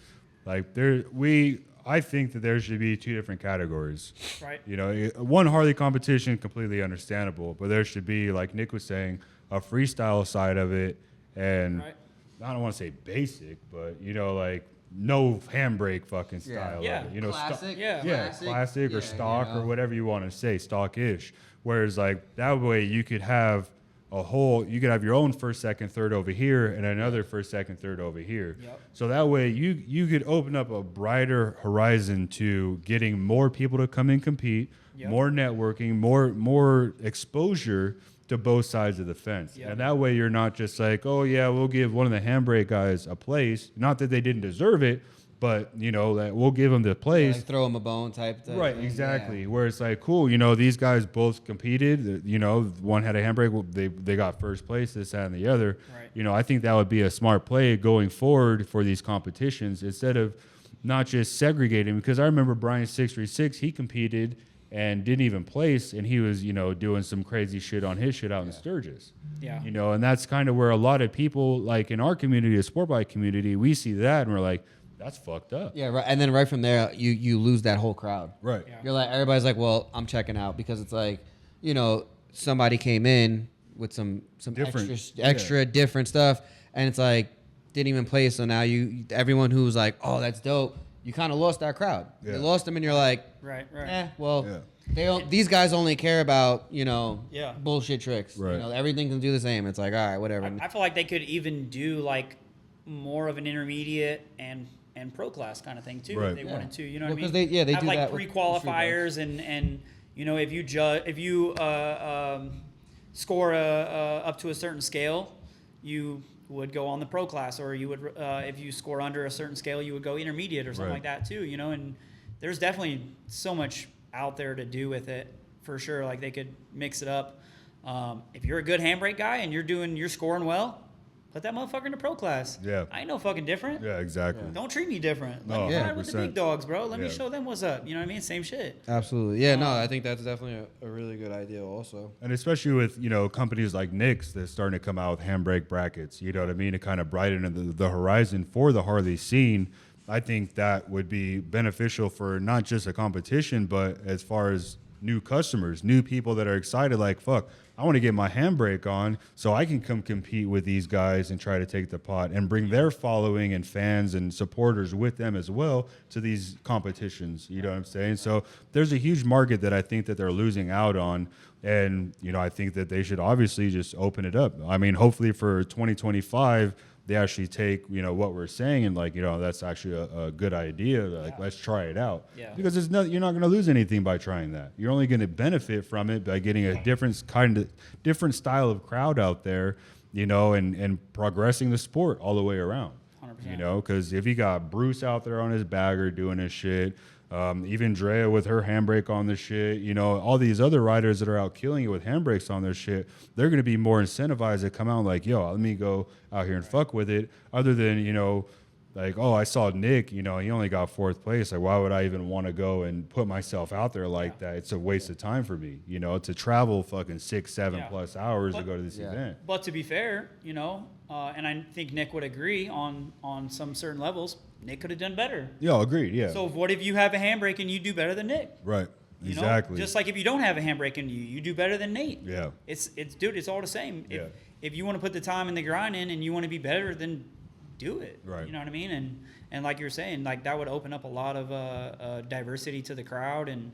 I think that there should be two different categories. Right. You know, one Harley competition, completely understandable, but there should be, like Nick was saying, a freestyle side of it, and Right. I don't want to say basic, but you know, like no handbrake fucking style. Yeah. Of it. You know, Classic. Yeah. classic or Yeah, stock you know. or whatever you want to say, stock-ish. Whereas like that way you could have you could have your own first, second, third over here and another first, second, third over here. Yep. So that way you could open up a brighter horizon to getting more people to come and compete, Yep. more networking, more exposure to both sides of the fence. Yep. And that way you're not just like, oh yeah, we'll give one of the handbrake guys a place. Not that they didn't deserve it, but that we'll give them the place. Like throw them a bone type thing. Right, exactly. Where it's like, cool, these guys both competed. One had a handbrake. They got first place, this, that, and the other. Right. I think that would be a smart play going forward for these competitions instead of not just segregating. Because I remember Brian 636, he competed and didn't even place, and he was, doing some crazy shit on his shit out in Sturgis. Yeah. And that's kind of where a lot of people, like in our community, the sport bike community, we see that and we're like, that's fucked up. Yeah, right. And then right from there, you lose that whole crowd. Right. Yeah. You're like, everybody's like, well, I'm checking out, because it's like, somebody came in with some Different. extra different stuff, and it's like didn't even play. So now everyone who's like, oh, that's dope, you kind of lost that crowd. Yeah. You lost them, and you're like, Right. well, Yeah. they don't. These guys only care about Yeah. bullshit tricks. Right. Everything can do the same. It's like, all right, whatever. I feel like they could even do like more of an intermediate and pro class kind of thing too, Right. if they Yeah. wanted to. You know Well, what I mean? 'cause they have do like that with pre-qualifiers and if you score up to a certain scale, you would go on the pro class, or you would if you score under a certain scale, you would go intermediate or something Right. like that too. And there's definitely so much out there to do with it for sure. Like they could mix it up. If you're a good handbrake guy and you're scoring well, put that motherfucker in the pro class. Yeah. I ain't no fucking different. Yeah, exactly. Don't treat me different. Let No, me ride with the 100%. big dogs, bro. Let me Yeah. show them what's up. You know what I mean? Same shit. Absolutely. Yeah. No, I think that's definitely a really good idea. Also. And especially with, companies like Nick's that's starting to come out with handbrake brackets, you know what I mean, to kind of brighten the horizon for the Harley scene. I think that would be beneficial for not just a competition, but as far as new customers, new people that are excited, like, fuck, I want to get my handbrake on so I can come compete with these guys and try to take the pot and bring their following and fans and supporters with them as well to these competitions. You know what I'm saying? So there's a huge market that I think that they're losing out on. And, I think that they should obviously just open it up. I mean, hopefully for 2025, they actually take, what we're saying and like, that's actually a good idea. Like, let's try it out. Yeah. Because you're not going to lose anything by trying that. You're only going to benefit from it by getting a different style of crowd out there, and progressing the sport all the way around. 100%. Because if you got Bruce out there on his bagger doing his shit, even Drea with her handbrake on the shit, all these other riders that are out killing it with handbrakes on their shit, they're going to be more incentivized to come out like, yo, let me go out here and fuck with it. Other than, like, oh, I saw Nick, he only got fourth place. Like, why would I even want to go and put myself out there like that? It's a waste of time for me, to travel fucking 6-7 plus hours to go to this event. But to be fair, and I think Nick would agree on some certain levels, Nick could have done better. Yeah, agreed. Yeah. So what if you have a handbrake and you do better than Nick? Right. You Exactly. know? Just like if you don't have a handbrake and you do better than Nate. Yeah. It's all the same. Yeah. If you want to put the time and the grind in and you want to be better, then do it. Right. You know what I mean? And like you're saying, like that would open up a lot of diversity to the crowd and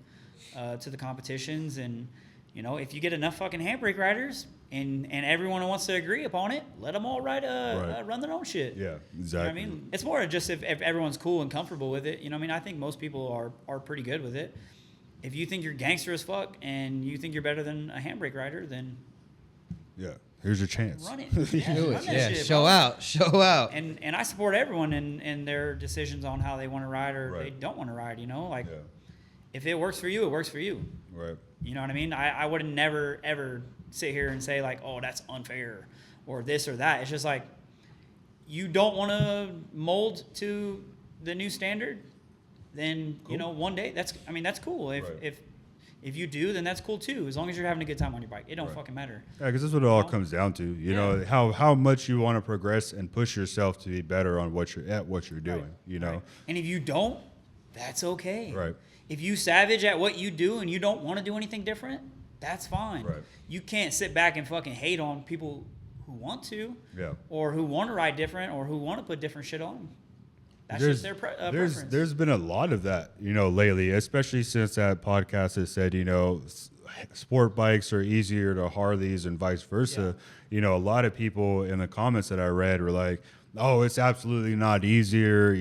to the competitions. And if you get enough fucking handbrake riders and everyone wants to agree upon it, let them all run their own shit. Yeah, exactly. You know what I mean? It's more just if everyone's cool and comfortable with it. You know what I mean? I think most people are pretty good with it. If you think you're gangster as fuck and you think you're better than a handbrake rider, then yeah, here's your chance. run it. Do run it. that Yeah. shit, Show bro. out. Show out. And I support everyone in their decisions on how they want to ride or Right. they don't want to ride. Like Yeah. if it works for you, it works for you. Right. You know what I mean? I would never ever sit here and say like, oh, that's unfair or this or that. It's just like you don't want to mold to the new standard, then one day that's cool. If you do, then that's cool too. As long as you're having a good time on your bike, it don't fucking matter. Yeah, because that's what it all comes down to. You know how much you want to progress and push yourself to be better on what you're doing. Right. You know. Right. And if you don't, that's okay. Right. If you savage at what you do and you don't want to do anything different, that's fine. Right. You can't sit back and fucking hate on people who want to, Yeah. or who want to ride different, or who want to put different shit on. That's just their preference. There's been a lot of that, lately, especially since that podcast has said, sport bikes are easier to Harleys and vice versa. Yeah. A lot of people in the comments that I read were like, oh, it's absolutely not easier.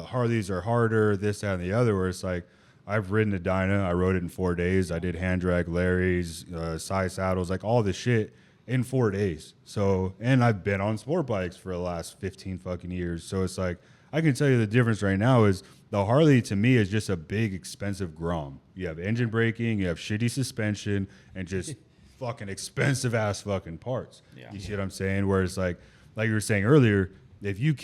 Harleys are harder, this, that, and the other, where it's like, I've ridden a Dyna. I rode it in 4 days. I did hand drag Larry's, side saddles, like all the shit in 4 days. So, and I've been on sport bikes for the last 15 fucking years. So it's like, I can tell you the difference right now is the Harley to me is just a big expensive Grom. You have engine braking, you have shitty suspension, and just fucking expensive ass fucking parts. Yeah. You see what I'm saying? Whereas like you were saying earlier, if you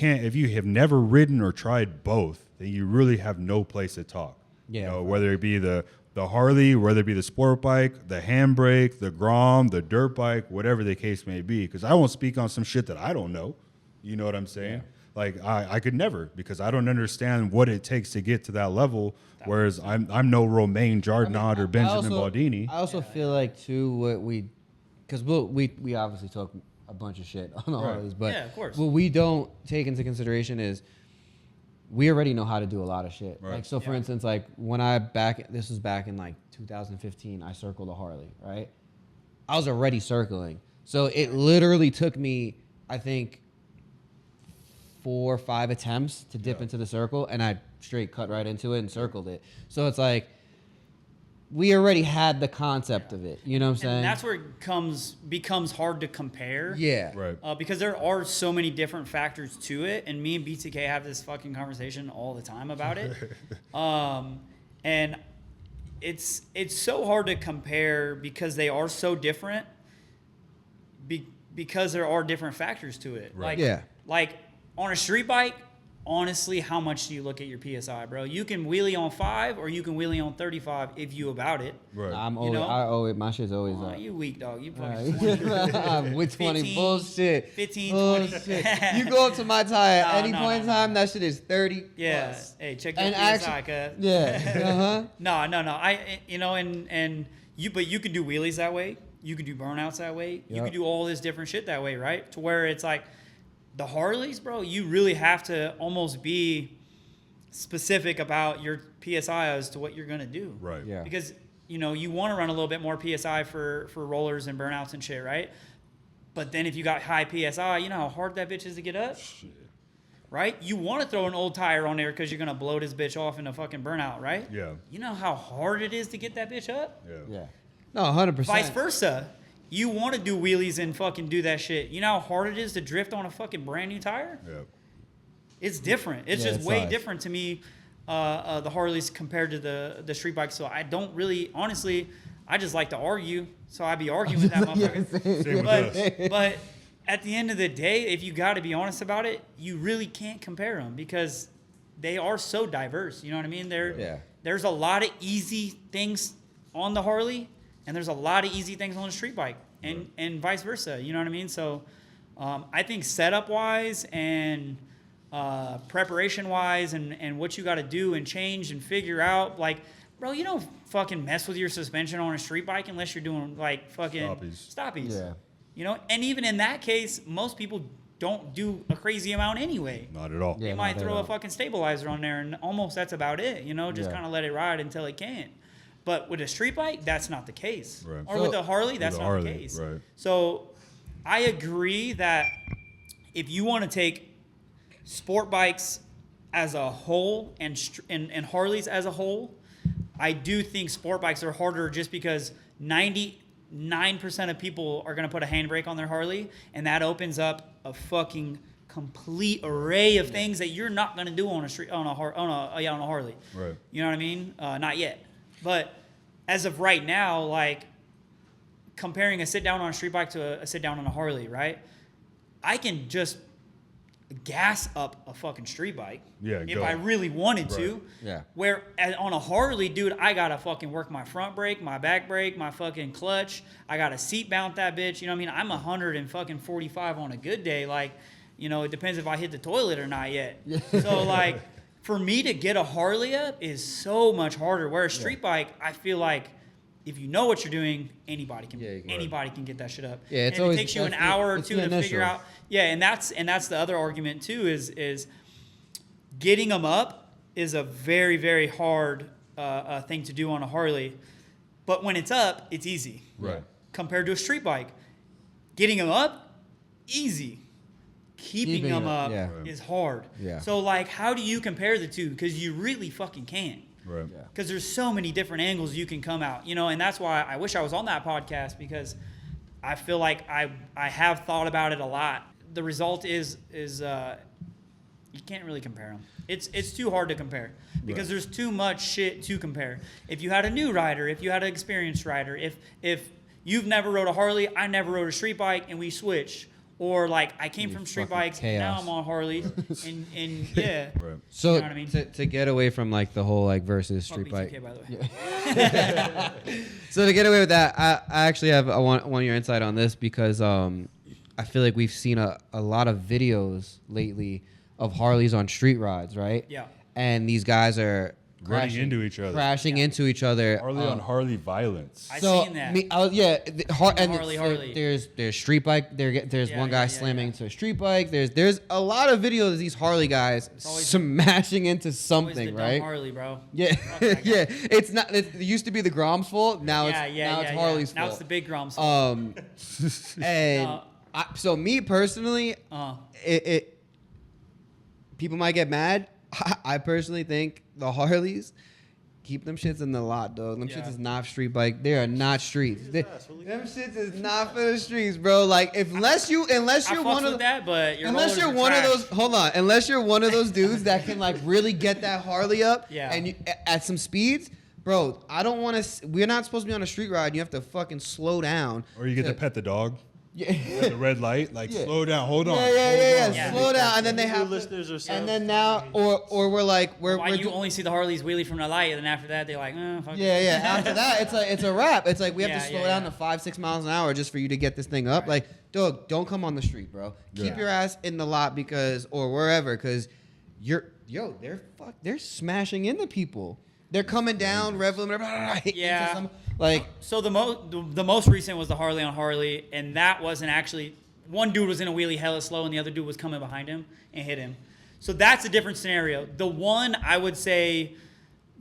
have never ridden or tried both, then you really have no place to talk. Yeah. You know, whether it be the Harley, whether it be the sport bike, the handbrake, the Grom, the dirt bike, whatever the case may be. Because I won't speak on some shit that I don't know. You know what I'm saying? Yeah. Like I could never, because I don't understand what it takes to get to that level. Whereas I'm no Romain Jardinot or Benjamin Baldini. I also feel like too what because we obviously talk a bunch of shit on the Harleys, but Yeah, of course. what we don't take into consideration is we already know how to do a lot of shit. Right. Like so, for Yeah. instance, like when this was back in like 2015, I circled a Harley, right? I was already circling, so it literally took me, I think, 4 or 5 attempts to dip into the circle, and I straight cut right into it and circled it. So it's like we already had the concept of it. You know what I'm saying? And that's where it becomes hard to compare. Yeah. Right. Because there are so many different factors to it, and me and BTK have this fucking conversation all the time about it. And it's so hard to compare because they are so different. Because there are different factors to it. Right. Like, Yeah. Like on a street bike, honestly, how much do you look at your PSI, bro? You can wheelie on 5 or you can wheelie on 35 if you about it. Right. I'm You always, know? my shit's always Oh, up. you weak, dog. You fucking 20. I'm with 20 15, bullshit. 15, 20. bullshit. You go up to my tire at No, any no, point in no, time, that shit is 30 Yeah. plus. Hey, check your And PSI, actually, cuz. yeah. No. But you can do wheelies that way. You can do burnouts that way. You Yep. can do all this different shit that way, right? To where it's like the Harleys, bro, you really have to almost be specific about your PSI as to what you're going to do. Right. Yeah. Because, you want to run a little bit more PSI for rollers and burnouts and shit, right? But then if you got high PSI, you know how hard that bitch is to get up? Shit. Right? You want to throw an old tire on there because you're going to blow this bitch off in a fucking burnout, right? Yeah. You know how hard it is to get that bitch up? Yeah. Yeah. No, 100%. Vice versa. You want to do wheelies and fucking do that shit. You know how hard it is to drift on a fucking brand new tire? Yeah. It's different. It's Yeah, just it's way nice. different to me, the Harleys compared to the street bikes. So I don't really, honestly, I just like to argue. So I be arguing with that motherfucker. Same with us. But at the end of the day, if you got to be honest about it, you really can't compare them because they are so diverse. You know what I mean? Yeah. There's a lot of easy things on the Harley, and there's a lot of easy things on the street bike, and vice versa. You know what I mean? So I think setup wise and preparation wise and what you got to do and change and figure out, like, bro, you don't fucking mess with your suspension on a street bike unless you're doing like fucking stoppies. Yeah. You know, and even in that case, most people don't do a crazy amount anyway. Not at all. Yeah. They might no, they throw a don't. fucking stabilizer on there, and almost that's about it. You know, just Yeah. kind of let it ride until it can't. But with a street bike, that's not the case. Right. Or So- with a Harley, that's With a not the Harley, case. right. So I agree that if you want to take sport bikes as a whole and Harleys as a whole, I do think sport bikes are harder just because 99% of people are going to put a handbrake on their Harley, and that opens up a fucking complete array of things that you're not going to do on a Harley. Right. You know what I mean? Not yet. But as of right now, like comparing a sit down on a street bike to a sit down on a Harley, right? I can just gas up a fucking street bike Yeah, if go. I really wanted to. Right. Yeah. Where on a Harley, dude, I gotta fucking work my front brake, my back brake, my fucking clutch. I gotta seat mount that bitch. You know what I mean? I'm 145 on a good day. Like, you know, it depends if I hit the toilet or not yet. So like, for me to get a Harley up is so much harder. Where a street bike, I feel like if you know what you're doing, anybody can get that shit up. Yeah, it's and always- it takes you an that's hour or it's two the to figure initial. out. Yeah, and that's the other argument too is getting them up is a very, very hard thing to do on a Harley. But when it's up, it's easy. Right. Compared to a street bike. Getting them up, easy. Keeping them it, up yeah. is hard. Yeah. So, like, how do you compare the two? Because you really fucking can't. Right. Yeah. Because there's so many different angles you can come out. You know, and that's why I wish I was on that podcast because I feel like I have thought about it a lot. The result is You can't really compare them. It's too hard to compare because there's too much shit to compare. If you had a new rider, if you had an experienced rider, if you've never rode a Harley, I never rode a street bike, and we switched. Or like I came from street bikes, and now I'm on Harleys, and yeah. Right. So You know what I mean? to get away from like the whole like versus street Fuck bike. B2K, by the way. So to get away with that, I actually have I want your insight on this because I feel like we've seen a lot of videos lately of Harleys on street rides, right? Yeah. And these guys are Running into each other. crashing into each other. Harley on Harley violence. I So seen that. and Harley. There's street bike. There's Yeah, one guy yeah, slamming yeah. into a street bike. There's a lot of videos of these Harley guys always- smashing into Always the something, dumb right? Harley, bro. Yeah, Fuck that guy. yeah. It's not. It used to be the Grom's fault. Now Yeah, it's yeah, now yeah, it's yeah. Harley's Now fault. it's the big Groms. And so me personally, it people might get mad. I personally think the Harleys keep them shits in the lot, dog. Them Yeah. shits is not street bike. They are not streets. Them Hooligan. shits is not for the streets, bro. Like unless you're I one fucks of with that, but your unless rollers you're are one of trash. those, hold on. Unless you're one of those dudes that can like really get that Harley up, Yeah. and you, at some speeds, bro. I don't want to. We're not supposed to be on a street ride. You have to fucking slow down. Or you get to pet the dog. Yeah. At the red light, like Yeah. slow down, hold on. Yeah, hold on. Yeah. Slow down, and then they New have listeners or and then now, or we're like, Why we're you only see the Harleys wheelie from the light, and then after that they're like, fuck it. yeah. After that, it's a wrap. It's like we have Yeah, to slow yeah, down yeah. to 5-6 miles an hour just for you to get this thing up. Right. Like, dog, don't come on the street, bro. Keep Yeah. your ass in the lot or wherever, because they're smashing into people. They're coming down, rev limiter, Yeah. like So the most recent was the Harley on Harley, and that wasn't actually one dude was in a wheelie hella slow, and the other dude was coming behind him and hit him. So that's a different scenario. The one I would say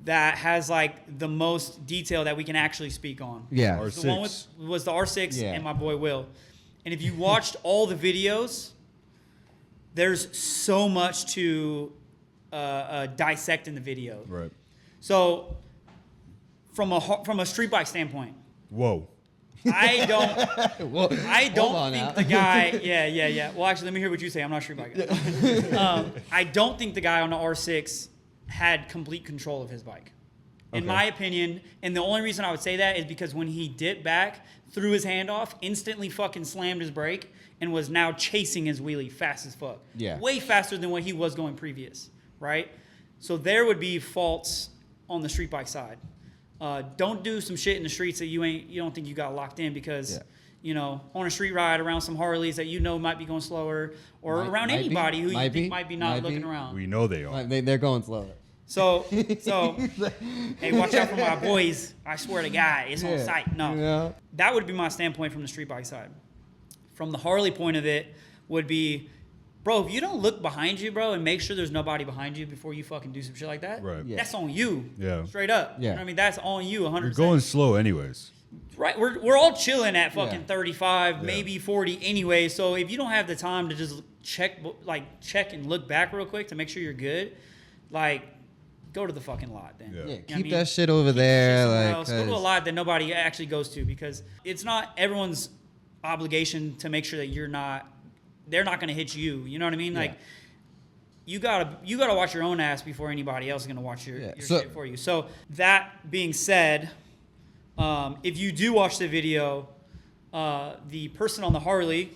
that has like the most detail that we can actually speak on. yeah. R6. The one was the R6 Yeah. and my boy Will. And if you watched all the videos, there's so much to dissect in the video. Right. So from a street bike standpoint, Whoa. I don't Well, I hold don't on think now. the guy. Yeah. Well, actually, let me hear what you say. I'm not a street bike guy. I don't think the guy on the R6 had complete control of his bike, in Okay. my opinion. And the only reason I would say that is because when he dipped back, threw his hand off, instantly fucking slammed his brake, and was now chasing his wheelie fast as fuck. Yeah. Way faster than what he was going previous, right? So there would be faults on the street bike side. Don't do some shit in the streets that you don't think you got locked in because Yeah. you know, on a street ride around some Harleys that you know might be going slower, or around Might be. anybody who you Might think be. might be not Might be. looking around. We know they are. They're going slower. So hey, watch out for my boys. I swear to God, it's on sight. No, Yeah. that would be my standpoint from the street bike side. From the Harley point of it, would be, bro, if you don't look behind you, bro, and make sure there's nobody behind you before you fucking do some shit like that, Right. Yeah. that's on you. Yeah. Straight up. Yeah. You know what I mean? That's on you 100%. You're going slow anyways. Right, we're all chilling at fucking Yeah. 35, Yeah. maybe 40 anyway. So if you don't have the time to just check and look back real quick to make sure you're good, like go to the fucking lot then. Yeah. Yeah, You know what keep I mean? that shit over Keep that there, shit somewhere like, else. Go to a 'cause- lot that nobody actually goes to because it's not everyone's obligation to make sure that they're not going to hit you. You know what I mean? Yeah. Like you gotta watch your own ass before anybody else is gonna watch your So- shit for you. So that being said, if you do watch the video, the person on the Harley,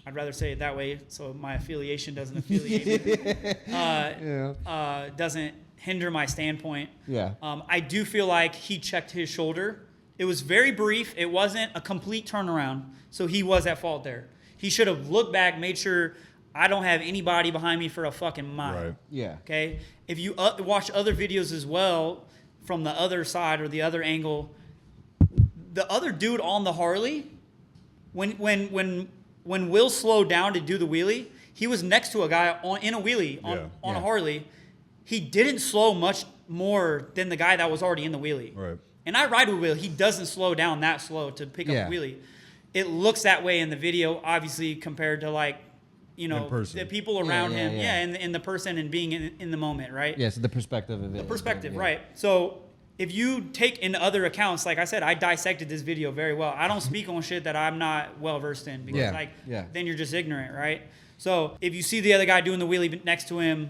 I'd rather say it that way so my affiliation doesn't affiliate me, doesn't hinder my standpoint. Yeah. I do feel like he checked his shoulder. It was very brief. It wasn't a complete turnaround, so he was at fault there. He should have looked back, made sure I don't have anybody behind me for a fucking mile. Right. Yeah. Okay. If you watch other videos as well from the other side or the other angle, the other dude on the Harley, when Will slowed down to do the wheelie, he was next to a guy in a wheelie on Yeah. a Harley. He didn't slow much more than the guy that was already in the wheelie. Right. And I ride with Will. He doesn't slow down that slow to pick Yeah. up a wheelie. It looks that way in the video, obviously, compared to like, you know, In person. the people around him. yeah. Yeah, and the person and being in the moment, right? Yeah, so the perspective of it. The perspective, yeah. right. So if you take in other accounts, like I said, I dissected this video very well. I don't speak on shit that I'm not well versed in because Yeah, like yeah. then you're just ignorant, right? So if you see the other guy doing the wheelie next to him,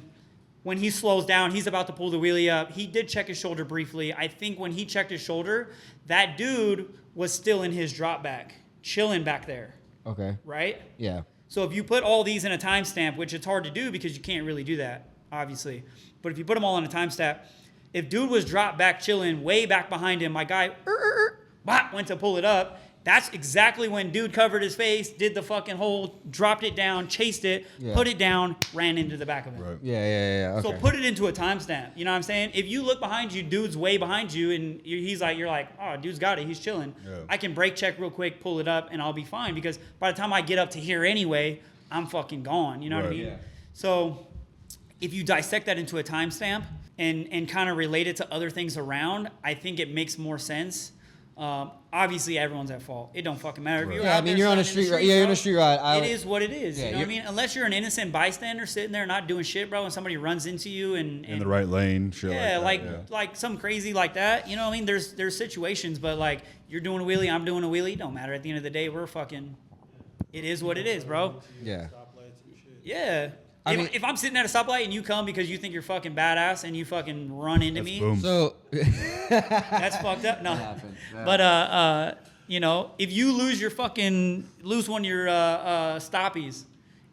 when he slows down, he's about to pull the wheelie up. He did check his shoulder briefly. I think when he checked his shoulder, that dude was still in his drop back, chilling back there. Okay. Right? Yeah. So if you put all these in a timestamp, which it's hard to do because you can't really do that, obviously. But if you put them all in a timestamp, if dude was dropped back chilling way back behind him, my guy went to pull it up. That's exactly when dude covered his face, did the fucking hole, dropped it down, chased it, put it down, ran into the back of it. Right. Yeah. Okay. So put it into a timestamp. You know what I'm saying? If you look behind you, dude's way behind you, and you're like, oh, dude's got it. He's chilling. Yeah. I can brake check real quick, pull it up, and I'll be fine because by the time I get up to here anyway, I'm fucking gone. You know what I Right. mean? Yeah. So if you dissect that into a timestamp and kind of relate it to other things around, I think it makes more sense. Obviously, everyone's at fault. It don't fucking matter. If you're Yeah, out I mean, there you're on a stunning in street the ride. Yeah, you're on bro, a street ride. It is what it is. Yeah, you know what I mean? Unless you're an innocent bystander sitting there not doing shit, bro, and somebody runs into you and In the right lane, shit yeah, like that. like something crazy like that. You know what I mean? There's situations, but like you're doing a wheelie, I'm doing a wheelie. Don't matter. At the end of the day, we're fucking. It is what it is, bro. Yeah. Stoplights and shit. Yeah. I mean- if I'm sitting at a stoplight and you come because you think you're fucking badass and you fucking run into me, Boom. So. that's fucked up. No. happens. Yeah. But you know, if you lose one of your stoppies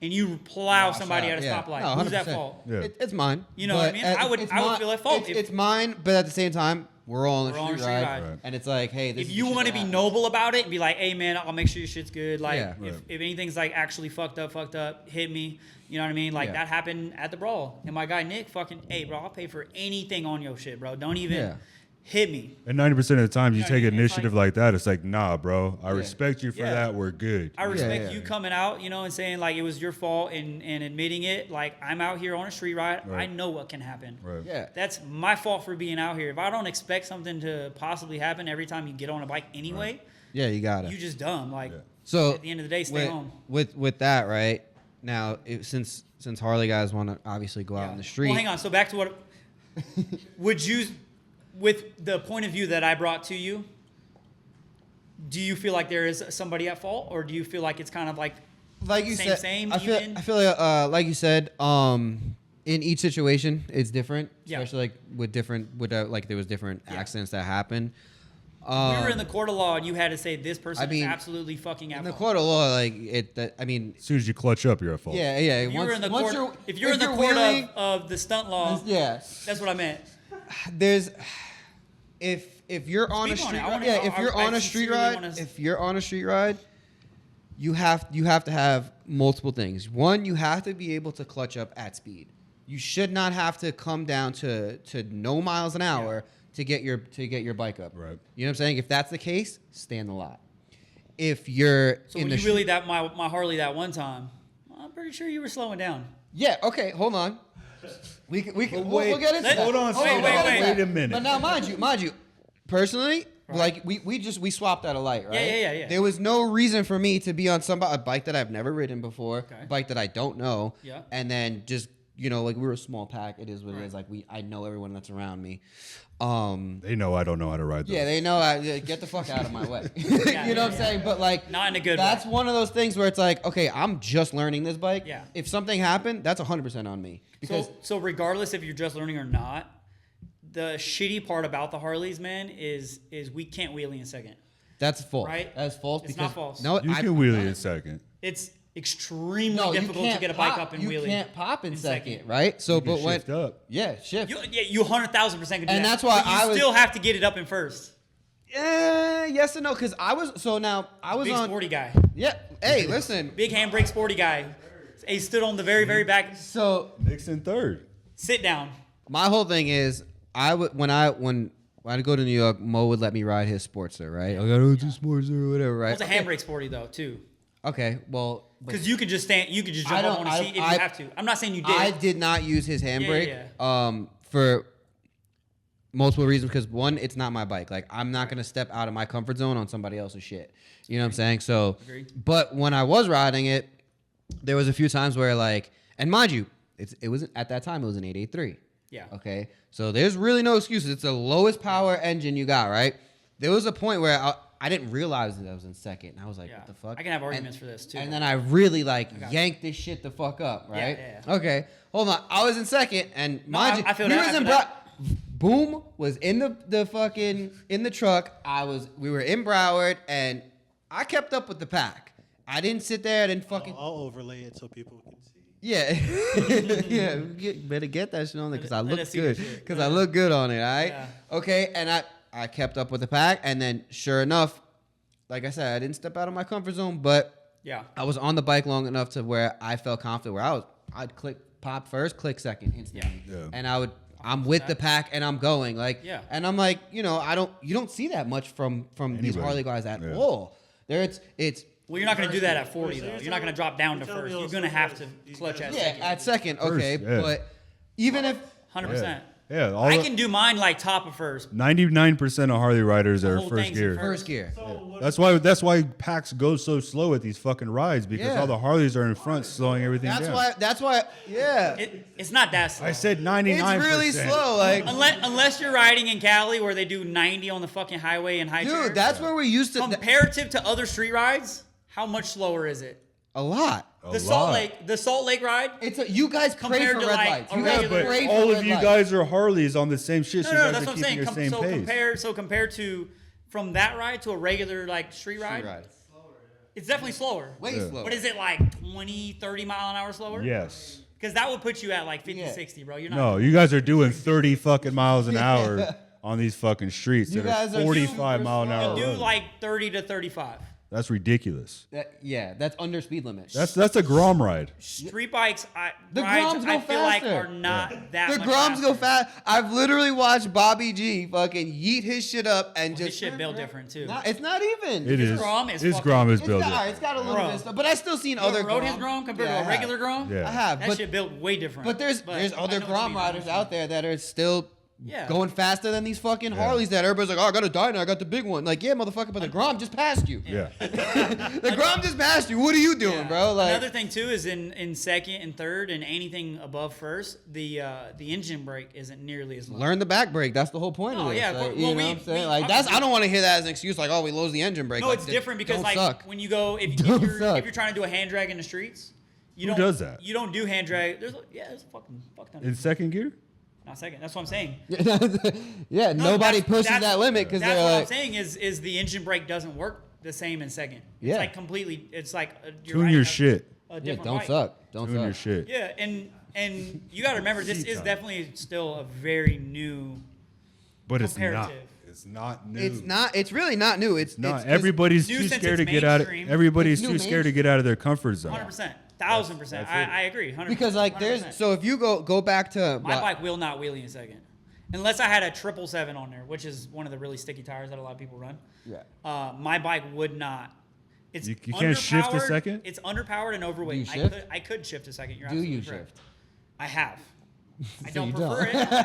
and you plow somebody at a stoplight, No, who's at 100%. fault? Yeah. It's mine. You know what I But mean? at- I would it's feel at fault if- It's mine, but at the same time, we're all on We're all a street ride, Right. and it's like, hey, this If is you the shit want to that be happens. noble about it and be like, hey man, I'll make sure your shit's good. Like Yeah. Right. if anything's like actually fucked up, hit me. You know what I mean? Like Yeah. that happened at the brawl. And my guy Nick fucking, hey bro, I'll pay for anything on your shit, bro. Don't even Yeah. hit me. And 90% of the time, you Yeah, take it's initiative like- like that. It's like, nah, bro. I Yeah. respect you for Yeah. that. We're good. I respect yeah. you coming out, you know, and saying like it was your fault and admitting it. Like I'm out here on a street ride. I Right. know what can happen. Right. Yeah. That's my fault for being out here. If I don't expect something to possibly happen every time you get on a bike anyway, Yeah, you got it. you just dumb. Like Yeah. So at the end of the day, stay with, home. With that, right now, since Harley guys want to obviously go out in the street. Well, hang on. So back to what would you, with the point of view that I brought to you, do you feel like there is somebody at fault, or do you feel like it's kind of like Like you same, said, even? I feel like you said, in each situation it's different, Yeah. especially like with like there was different Yeah. accidents that happened. we were in the court of law and you had to say this person I mean, is absolutely fucking at in the fault. court of law, like I mean, As soon as you clutch up, you're at fault. yeah. If you were in the court, if you're in the court of the stunt law, yeah, that's what I meant. there's if you're on a Speak on street it. I ride, wanna- yeah, if I- you're I on a street sincerely ride, wanna- if you're on a street ride, you have to have multiple things. One, you have to be able to clutch up at speed. You should not have to come down to no miles an hour to get your bike up. Right. You know what I'm saying? If that's the case, stay in the lot. If you're So in when the you really that my Harley that one time, I'm pretty sure you were slowing down. yeah, okay, hold on. We can we'll get into that. Hold on. Wait, hold wait, on, wait. Wait a minute. But now, mind you, personally, like we swapped at a light, right? Yeah. There was no reason for me to be on a bike that I've never ridden before, Okay. a bike that I don't know, Yeah. and then just like we're a small pack. It is what it is. Like I know everyone that's around me. They know I don't know how to ride those. Yeah, they know. Get the fuck out of my way. You know what I'm saying? But like, Not in a good that's way. one of those things where it's like, okay, I'm just learning this bike. Yeah. If something happened, that's 100% on me. Because So regardless if you're just learning or not, the shitty part about the Harleys, man, is we can't wheelie in second. that's false. Right? That's false. It's because, not false. No, You can wheelie in second. It's extremely No, you difficult to can't get a bike pop- up and you wheelie. can't pop in second, second. right? So, You can but when shift up. yeah, shift. You 100,000% can do And that. that's why But you I was- still have to get it up in first. Yes and no, because I was Big on. sporty guy. Yeah. Hey, listen. Big handbrake sporty guy. He stood on the very, very back. So Nixon third. Sit down. my whole thing is, when I go to New York, Mo would let me ride his Sportster, right? I gotta go to Sportster or whatever, right? It's a handbrake sporty though too, Okay, well, but because you could just stand. You could just I jump don't- up on a I- seat if I- you have to. I'm not saying you did. I did not use his handbrake. Yeah. For multiple reasons. Because one, it's not my bike. Like I'm not gonna step out of my comfort zone on somebody else's shit. You know what I'm saying? So, Agreed. but when I was riding it, there was a few times where like, and mind you, it was at that time it was an 883. Yeah. Okay. So there's really no excuses. It's the lowest power engine you got, right? There was a point where I didn't realize that I was in second. And I was like, Yeah. what the fuck? I can have arguments for this too. And then I really like got yanked this shit the fuck up, right? Yeah. Okay, hold on. I was in second, and mind you, I feel we that, was I in feel that. Boom was in the fucking in the truck. We were in Broward, and I kept up with the pack. I didn't sit there. I didn't fucking. I'll overlay it so people can see. Yeah, yeah. Better get that shit on there because I Let look us see good. the shit. Because I look good on it. All right. Yeah. Okay, and I kept up with the pack, and then sure enough, like I said, I didn't step out of my comfort zone, but Yeah. I was on the bike long enough to where I felt confident. Where I'd click pop first, click second instantly, Yeah. and I'm with the pack and I'm going like, Yeah. and I'm like, you don't see that much from these Anybody. Harley guys at Yeah. all. There it's. Well, you're not going to do that at 40 So though. you're You're not going to drop down to first. You're going to have to clutch at Yeah, second. at second, okay, First, yeah. but even if 100%. Yeah, all I can do mine like top of first. 99% of Harley riders are whole first thing's in gear. first gear, That's why packs go so slow at these fucking rides because Yeah. all the Harleys are in front slowing everything down. that's why, yeah, It's not that slow. I said 99%. it's really slow, like. Unless you're riding in Cali where they do 90 on the fucking highway in high Dude, chair. that's where we used to Comparative to other street rides, how much slower is it? a lot. A lot. The Salt Lake ride. You guys pray Compared for to, red like, lights. a You Yeah, guys regular- but pray for all red of you lights. guys are Harleys on the same shit, so you guys That's are what I'm keeping saying. your same pace. Compared to from that ride to a regular like street ride, it's definitely slower. Way Yeah. slower. But is it like 20, 30 mile an hour slower? Yes. Because that would put you at like 50, Yeah. 60, bro. You're not. No, you guys are doing 30 fucking miles an hour on these fucking streets You that guys are are 45 mile an hour do roads. like 30 to 35. That's ridiculous. That's under speed limit. That's a Grom ride. Street bikes, The rides, Groms go I feel like faster. are not that the much Groms go faster. fast. I've literally watched Bobby G fucking yeet his shit up and This just. shit built different too. It's not even. It is. Grom is His fucking- Grom is It's built. got, it's got a little Bro. bit of stuff, but I still seen You other ever rode his Grom. Grom compared Yeah, I to a have. regular Grom? Yeah. I have, That but shit built way different. But there's I other know what you Grom mean. riders out there that are still Yeah. going faster than these fucking Harleys that everybody's like, oh, I got a Dyna, I got the big one. Like, yeah, motherfucker, but the Grom just passed you. Yeah. The Grom just passed you. What are you doing, Yeah. bro? Like, Another thing too is in second and third and anything above first, the engine brake isn't nearly as low. learn the back brake. That's the whole point of Oh, this. yeah, Like, well, you know we- what I'm saying? we- Like, I don't want to hear that as an excuse. Like, oh, we lose the engine brake. No, Like, it's different because don't like suck. when you go if Don't you're suck. trying to do a hand drag in the streets, you Who don't does that? You don't do hand drag. There's a fucking fuck ton. In second gear? Not second. That's what I'm saying. Yeah, No, nobody that's- pushes that's- that limit because That's they're what I'm like, saying is the engine brake doesn't work the same in second. Yeah. It's like completely. It's like you're Tune riding your a shit. different yeah, don't bike. suck. Don't Tune suck. your shit. Yeah, and you got to remember this Seat is time. definitely still a very new. But it's not. Comparative. It's not new. It's not. It's really not new. It's Not 'cause everybody's new too since scared to it's get out of. mainstream. Everybody's It's too new scared to get out of their comfort zone. 100%, 1,000%. That's it. I agree. 100%. because like there's 100%. so if you go back to My bike will not wheelie in second, unless I had a 777 on there, which is one of the really sticky tires that a lot of people run. Yeah. My bike would not. It's You can't shift a underpowered- second? It's underpowered and overweight. Do you shift? I could shift a second. You're Do absolutely you correct. shift? I have. I don't you prefer don't. it.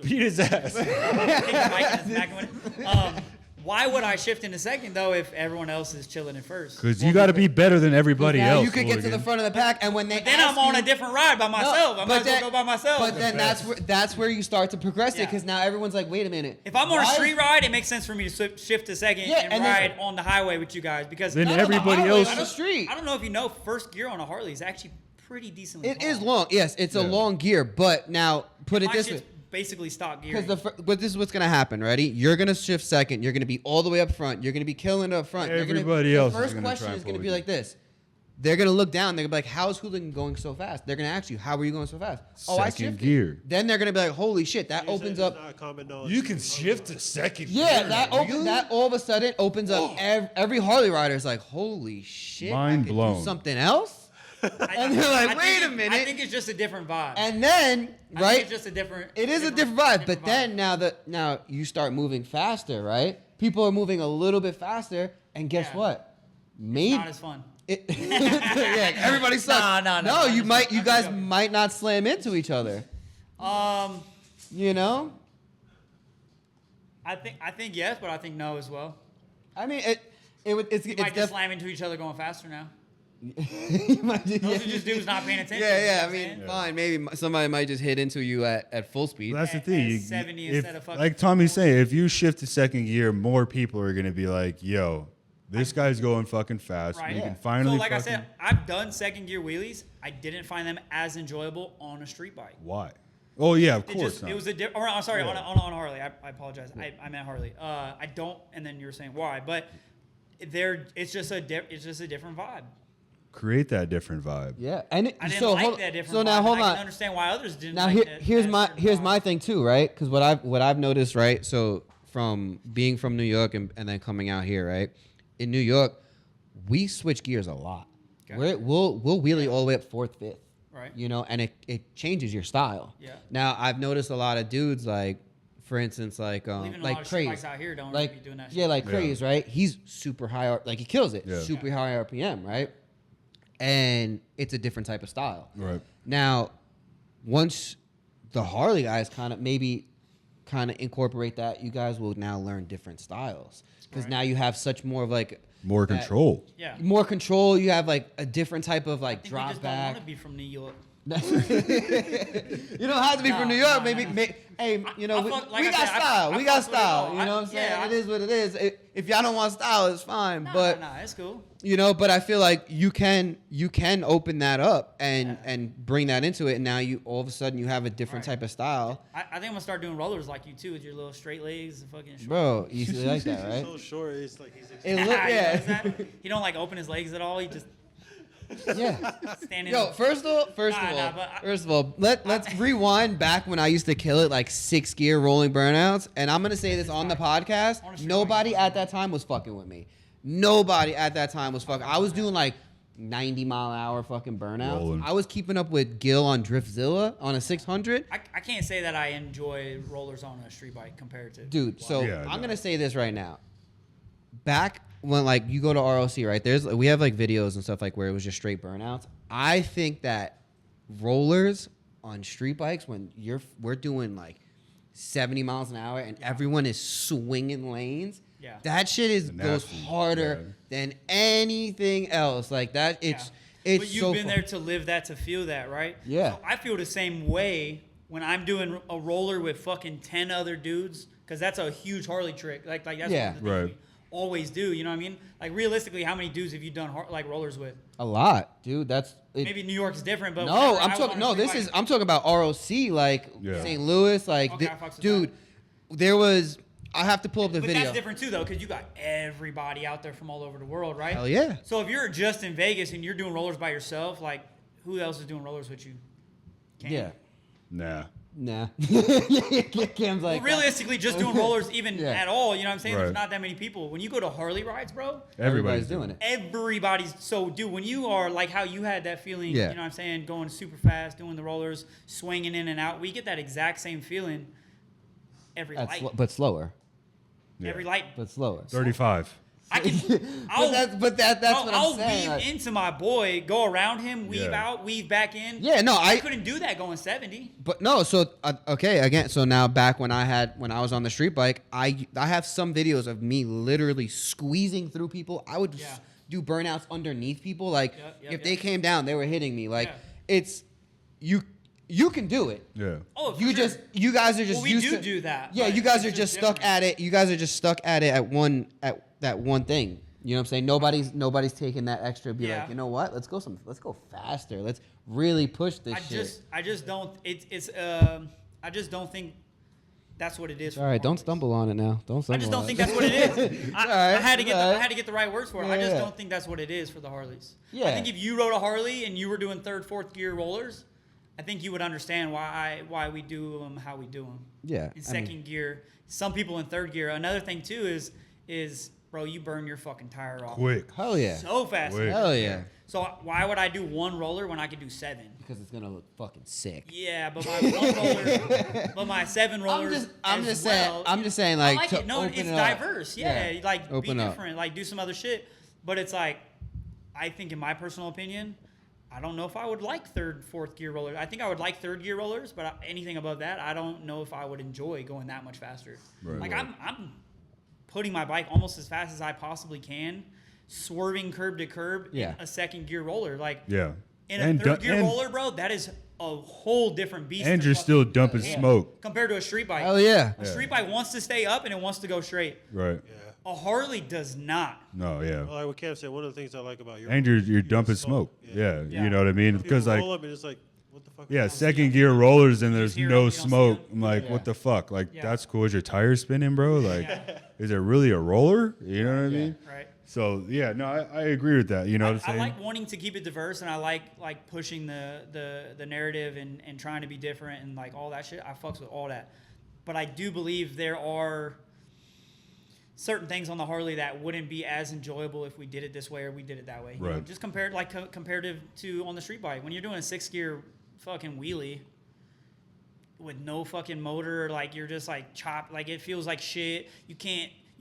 Beat his ass. Take the mic in his back of it. Why would I shift in a second though if everyone else is chilling in first? Because you got to be better than everybody Now else. you could get to the Hooligan. front of the pack, and when they Then ask I'm on you, a different ride by myself. I might as well then- go by myself. But then that's where you start to progress it Yeah. because now everyone's like, wait a minute. If I'm on a why- street ride, it makes sense for me to shift to second Yeah, and and then- ride on the highway with you guys because Then Not on the everybody highway, else- on the street. I don't know if you know, first gear on a Harley is actually pretty decently It long. is long. Yes, it's a Yeah. long gear, but now put it My this shit's way. basically stock gear. Because but this is what's gonna happen. Ready? You're gonna shift second. You're gonna be all the way up front. You're gonna be killing it up front. You're Everybody gonna, else The is first gonna question try is and gonna pull be you. like this. They're gonna look down. They're gonna be like, "How is Hooligan going so fast?" They're gonna ask you, "How are you going so fast?" Oh, I Second shifted. gear. Then they're gonna be like, "Holy shit, that You're saying opens it's up." not common knowledge. You can shift to second. Yeah, gear. that all of a sudden opens up. Every Harley rider is like, "Holy shit, Mind I could do blown. something else." And they're like, "Wait a minute." I think it's just a different vibe. And then, I think right? it's just a different. It is a different vibe, but then now you start moving faster, right? People are moving a little bit faster, and guess Yeah. what? Maybe not as fun. yeah, everybody sucks. No, no, you I'm guys joking. might not slam into each other. You know, I think yes, but I think no as well. I mean, it's We might just definitely. slam into each other going faster now. You might just- Those are just dudes not paying attention. Yeah, you know yeah. what I I'm mean, saying? fine. Maybe somebody might just hit into you at full speed. Well, that's the At- thing. at You- 70 if- instead of fucking like Tommy's saying, if you shift to second gear, more people are gonna be like, "Yo, this guy's going fucking fast. Right. We Yeah. can finally." So like fucking, I said, I've done second gear wheelies. I didn't find them as enjoyable on a street bike. why? Oh yeah, of It course. just not. it was a different. I'm sorry, Yeah. on Harley. I apologize. I meant Harley. I don't. And then you were saying why, but it's just a different vibe. Create that different vibe. Yeah, and I didn't so like hold, that different. so vibe, now and hold I on. can understand why others didn't. Now like that, here's that my certain here's vibe. my thing too, right? Because what I've noticed, right? So from being from New York and then coming out here, right? In New York, we switch gears a lot. Okay. We'll wheelie all the way up fourth, fifth. Right. You know, and it changes your style. Yeah. Now I've noticed a lot of dudes like, for instance, like Even a like lot of street Craze. bikes out here don't Like really be doing that. yeah, shit. like Yeah. Craze, right? He's super high, like he kills it. Yeah. Super high RPM, right? And it's a different type of style. Right. Now, once the Harley guys kind of incorporate that, you guys will now learn different styles because Right. now you have such more of like More that- control. Yeah. more control. You have like a different type of I like think we drop just don't back. want to be from New York. You don't have to be from New York. Maybe, hey, you know, I we, fuck- like we I got said, I- style. I We got fucks with it style. all. You know what I'm saying? Yeah, It is what it is. If y'all don't want style, it's fine. But Nah, it's cool. you know, but I feel like you can open that up and bring that into it, and now you all of a sudden you have a different Right. type of style, I think I'm gonna start doing rollers like you too, with your little straight legs and fucking short. bro. You see like that, right? So short, it's like he's It You look, notice yeah, that? He don't like open his legs at all. He just yeah. standing. Yo, first of all, let's rewind back when I used to kill it like 6 gear rolling burnouts, and I'm gonna say this on the podcast. Honestly, Nobody at that time was fucking with me. Nobody at that time was fucking. I was doing like 90-mile-an-hour fucking burnouts. Rolling. I was keeping up with Gil on Driftzilla on a 600. I can't say that I enjoy rollers on a street bike compared to Dude, so Yeah, I'm no. gonna say this right now. Back when like you go to ROC, right? We have like videos and stuff like where it was just straight burnouts. I think that rollers on street bikes when we're doing like 70 miles an hour and everyone is swinging lanes. Yeah. That shit goes Nasty, harder than anything else. Like that, it's But you've so been fu- there to live that, to feel that, right? Yeah. So I feel the same way when I'm doing a roller with fucking 10 other dudes, because that's a huge Harley trick. Like that's Yeah. one of the things we always do. You know what I mean? Like realistically, how many dudes have you done like rollers with? a lot, dude. That's it. Maybe New York's different, but No, whenever I I'm was talking. on a No, street this is. bike- I'm talking about ROC, like Yeah. St. Louis, like Okay, I fucks with dude. There was. I have to pull up the But video. that's different too, though, because you got everybody out there from all over the world, right? Hell yeah. So if you're just in Vegas and you're doing rollers by yourself, like who else is doing rollers with you? Cam. Yeah. Nah. Nah. Cam's like. Well, realistically, just doing rollers even Yeah. at all, you know what I'm saying? Right. There's not that many people. When you go to Harley rides, bro, everybody's doing it. everybody's so dude. When you are like how you had that feeling, Yeah. you know what I'm saying, going super fast, doing the rollers, swinging in and out. We get that exact same feeling every light. But slower. Every light. But slower. 35. I can. I'll, That's bro, what I'll I'm saying. weave like- into my boy, go around him, weave Yeah. out, weave back in. Yeah, no, I I couldn't do that going 70. But no, so okay, again, so now back when I was on the street bike, I have some videos of me literally squeezing through people. I would Yeah. do burnouts underneath people. Like Yep, if they yep. came down, they were hitting me. Like Yeah. it's you can do it. Yeah. Oh, for You sure. you guys are just Well, we used do to, do that. Yeah, but you guys it's are just stuck different. at it. You guys are just stuck at it at that one thing. You know what I'm saying? Nobody's taking that extra. Be Yeah. like, you know what? Let's go faster. Let's really push this shit. I just don't. I just don't think that's what it is. All right, don't stumble on it now. Don't stumble. I just don't on think it. that's what it is. I Alright, had to get alright. I had to get the right words for it. I Yeah, just yeah. don't think that's what it is for the Harleys. Yeah. I think if you rode a Harley and you were doing third, fourth gear rollers, I think you would understand why we do them how we do them. Yeah, In I mean- second gear, some people in third gear. Another thing too is bro, you burn your fucking tire off Quick. Hell yeah. so fast. Quick. Hell yeah. So why would I do one roller when I could do 7? Because it's gonna look fucking sick. Yeah, but my one roller, but my 7 rollers. I'm as just well, saying. I'm you just know, saying, I like, like to it. No, open it's it up. diverse. Yeah, like Open be up. different, like do some other shit. But it's like, I think in my personal opinion, I don't know if I would like third, fourth gear rollers. I think I would like third gear rollers, but anything above that, I don't know if I would enjoy going that much faster. Right, like right. I'm putting my bike almost as fast as I possibly can, swerving curb to curb Yeah. in a second gear roller. Like, Yeah. in a third gear roller, bro, that is a whole different beast. And than you're still fucking- dumping smoke. compared to a street bike. Oh yeah. A street bike wants to stay up and it wants to go straight. Right. Yeah. A Harley does not. No, yeah. Well, like what Cam said, one of the things I like about your And you're dumping smoke. smoke. Yeah. Yeah. You know what I mean? People Because like, roll up and it's like, what the fuck? yeah, see second them. gear rollers and there's hear no them, you don't see smoke. them. I'm like, Yeah. what the fuck? Like, Yeah. that's cool. Is your tire spinning, bro? Like, is it really a roller? You know what I mean? Right. So yeah, no, I agree with that. You know what I'm I saying? like wanting to keep it diverse, and I like pushing the narrative and trying to be different and like all that shit. I fucks with all that, but I do believe there are certain things on the Harley that wouldn't be as enjoyable if we did it this way or we did it that way. You know, Right. just compared comparative to on the street bike when you're doing a 6-gear fucking wheelie with no fucking motor, like you're just like chopped, like it feels like shit. You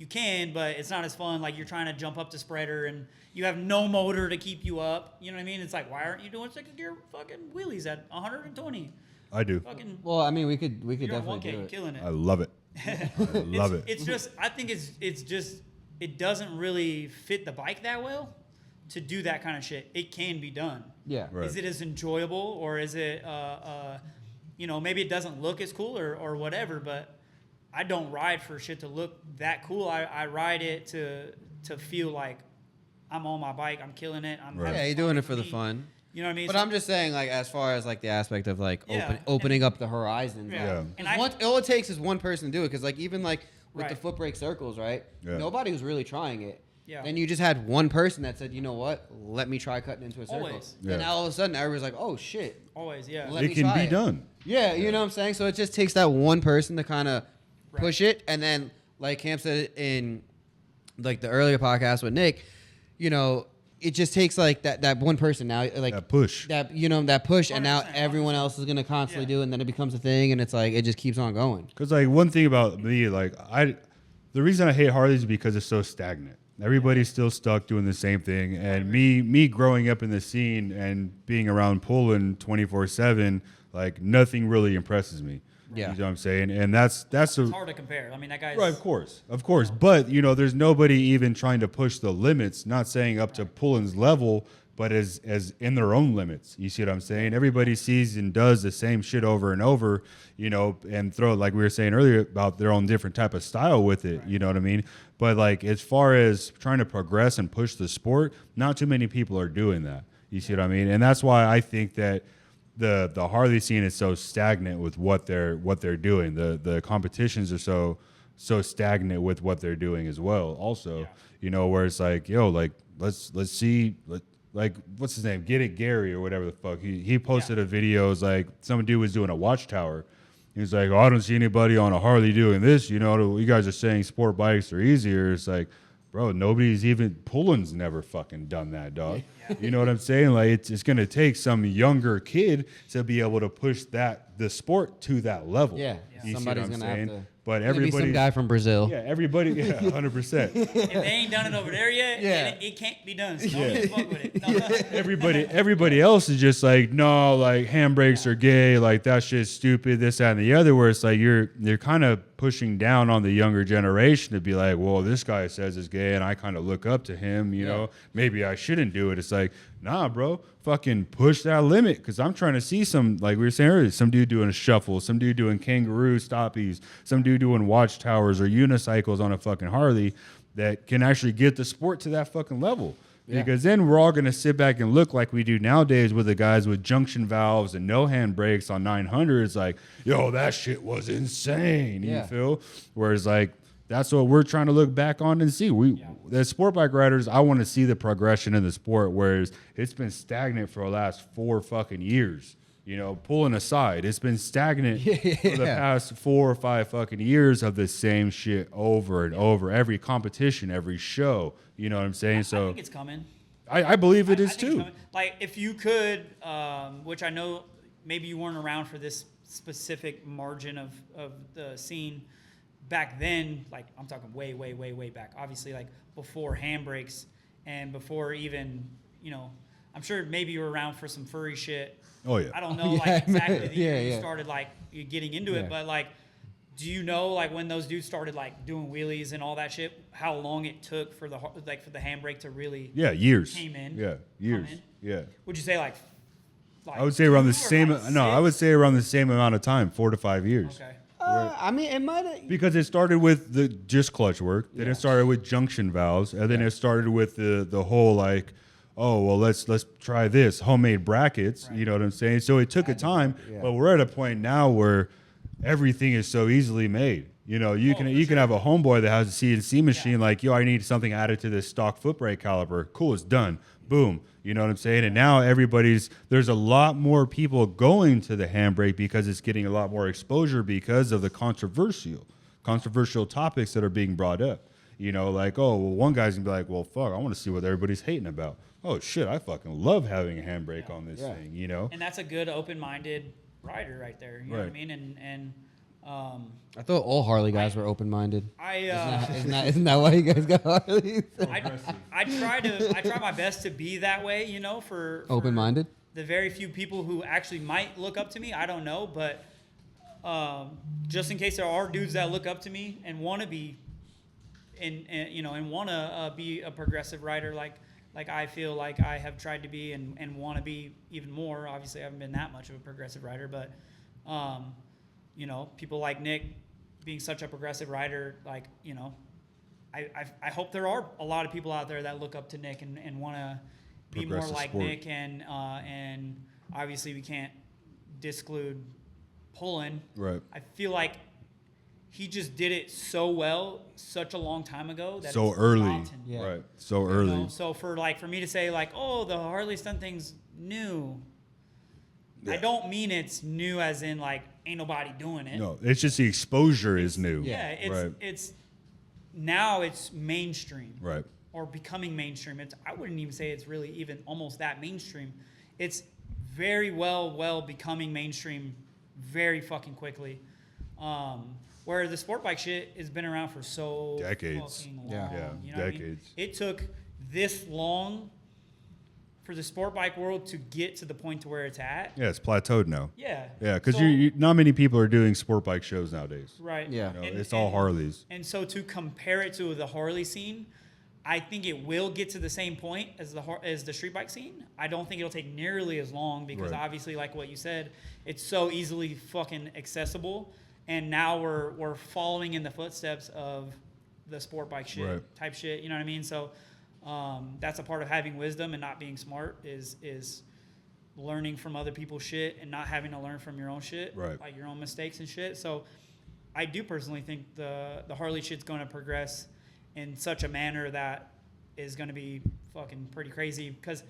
can, but it's not as fun. Like you're trying to jump up the spreader and you have no motor to keep you up. You know what I mean? It's like, why aren't you doing 6th gear fucking wheelies at 120? I do. Fucking, Well, I mean, we could you're at definitely 1K, do you're it. killing it. I love it. I love it. It's just, I think it's just, it doesn't really fit the bike that well to do that kind of shit. It can be done. Yeah. Right. Is it as enjoyable or is it, you know, maybe it doesn't look as cool or whatever, but I don't ride for shit to look that cool. I ride it to feel like I'm on my bike. I'm killing it. I'm Right. having Yeah, you're fun doing it for the me. fun. You know what I mean? But I'm just saying, like, as far as like the aspect of like Yeah, opening up the horizons. Yeah. Yeah. Like, And 'cause all it takes is one person to do it. Because like even like with the Right. foot brake circles, right? Yeah. Nobody was really trying it. Yeah. Then you just had one person that said, you know what? Let me try cutting into a circle. Always. Yeah. And now all of a sudden everybody's like, oh shit. Always, yeah. Let It me can try be it. done. Yeah, you know what I'm saying? So it just takes that one person to kind of Right. push it. And then, like Cam said in like the earlier podcast with Nick, you know, it just takes like that one person now, like That push. that, you know, that push. And now 100%, everyone else is going to constantly Yeah. do it. And then it becomes a thing. And it's like, it just keeps on going. Because like one thing about me, like the reason I hate Harleys is because it's so stagnant. Everybody's still stuck doing the same thing, and me growing up in the scene and being around pulling 24/7, like nothing really impresses me. Yeah. You know what I'm saying? And that's It's hard to compare. I mean, that guy's right, of course. But you know, there's nobody even trying to push the limits. Not saying up to Pullen's level, but as in their own limits. You see what I'm saying? Everybody sees and does the same shit over and over, you know, and throw, like we were saying earlier, about their own different type of style with it. You know what I mean? But like as far as trying to progress and push the sport, not too many people are doing that. You see what I mean? And that's why I think that the Harley scene is so stagnant with what they're doing. The competitions are so stagnant with what they're doing as well. Also, you know, where it's like, yo, like let's see, like what's his name? Get It Gary or whatever the fuck. He posted a video. It was like some dude was doing a watchtower. He was like, oh, I don't see anybody on a Harley doing this. You know, you guys are saying sport bikes are easier. It's like, bro, nobody's even Pullen's never fucking done that, dog. You know what I'm saying? Like it's gonna take some younger kid to be able to push the sport to that level. Yeah. You see Somebody's what I'm going to have saying? to. But Maybe some everybody, guy from Brazil. yeah, everybody, yeah, 100%. if they ain't done it over there yet, Yeah. it can't be done. So don't even fuck with it. No. Everybody else is just like, no, like handbrakes are gay, like that shit's stupid, this, that, and the other. Where it's like you're kind of pushing down on the younger generation to be like, well, this guy says it's gay, and I kind of look up to him. You know, maybe I shouldn't do it. It's like, nah, bro, fucking push that limit, because I'm trying to see some, like we were saying earlier, some dude doing a shuffle, some dude doing kangaroo stoppies, some dude doing watchtowers or unicycles on a fucking Harley that can actually get the sport to that fucking level. Yeah. Because then we're all going to sit back and look like we do nowadays with the guys with junction valves and no handbrakes on 900s. Like, yo, that shit was insane. Yeah. You feel? Whereas, like, that's what we're trying to look back on and see. The sport bike riders, I want to see the progression in the sport, whereas it's been stagnant for the last 4 fucking years. You know, pulling aside, it's been stagnant for the past 4 or 5 fucking years of the same shit over and over. Every competition, every show. You know what I'm saying? I So think it's coming. I believe it I is think it's too. coming. Like if you could, which I know maybe you weren't around for this specific margin of the scene back then. Like I'm talking way back. Obviously, like before handbrakes and before even, you know, I'm sure maybe you were around for some furry shit. Oh yeah. I don't know Yeah, like exactly the yeah, year you yeah. started like you getting into Yeah. it, but like do you know like when those dudes started like doing wheelies and all that shit, how long it took for the handbrake to really years. came in? Yeah, years. Come in? Yeah. Would you say like I would say around the 2 or same. like No, I would 6? say around the same amount of time, 4 to 5 years. Okay. I mean, it might have. Because it started with the just clutch work, then Yeah. it started with junction valves, and then it started with the whole like, oh well, let's try this homemade brackets. Right. You know what I'm saying? So it took a time, but we're at a point now where everything is so easily made. You know, you can have a homeboy that has a CNC machine like, yo, I need something added to this stock foot brake caliper. Cool, it's done. Boom. You know what I'm saying? And now there's a lot more people going to the handbrake because it's getting a lot more exposure because of the controversial topics that are being brought up. You know, like, oh, well, one guy's gonna be like, well, fuck, I want to see what everybody's hating about. Oh shit, I fucking love having a handbrake on this thing, you know? And that's a good open-minded rider right there. You know what I mean? And I thought all Harley guys were open-minded. Isn't I that why you guys got Harleys? I try my best to be that way, you know, for Open-minded? the very few people who actually might look up to me. I don't know, but just in case there are dudes that look up to me and want to be, and want to be a progressive rider like I feel like I have tried to be and want to be even more. Obviously, I haven't been that much of a progressive rider, but you know, people like Nick being such a progressive rider, like, you know, I hope there are a lot of people out there that look up to Nick and want to be more Progressive like sport. Nick, and obviously we can't disclude Pullen. Right. I feel like he just did it so well such a long time ago that So it's early. forgotten, Yeah. Right. So you early. know? So for me to say like, oh, the Harley stunt thing's new, I don't mean it's new as in like ain't nobody doing it. No, it's just the exposure is new. Yeah, Right. it's now it's mainstream. Right. Or becoming mainstream. I wouldn't even say it's really even almost that mainstream. It's very well becoming mainstream very fucking quickly. Where the sport bike shit has been around for so Decades. fucking long. Yeah. You know what I mean? Decades. It took this long for the sport bike world to get to the point to where it's at. Yeah, it's plateaued now. Yeah. Yeah, because So- you not many people are doing sport bike shows nowadays. Right. Yeah. You know, it's all Harleys. And so to compare it to the Harley scene, I think it will get to the same point as the street bike scene. I don't think it'll take nearly as long because Right. obviously, like what you said, it's so easily fucking accessible. And now we're following in the footsteps of the sport bike shit Right. type shit. You know what I mean? So that's a part of having wisdom and not being smart is learning from other people's shit and not having to learn from your own shit, Right. like your own mistakes and shit. So I do personally think the Harley shit's going to progress in such a manner that is going to be fucking pretty crazy. Because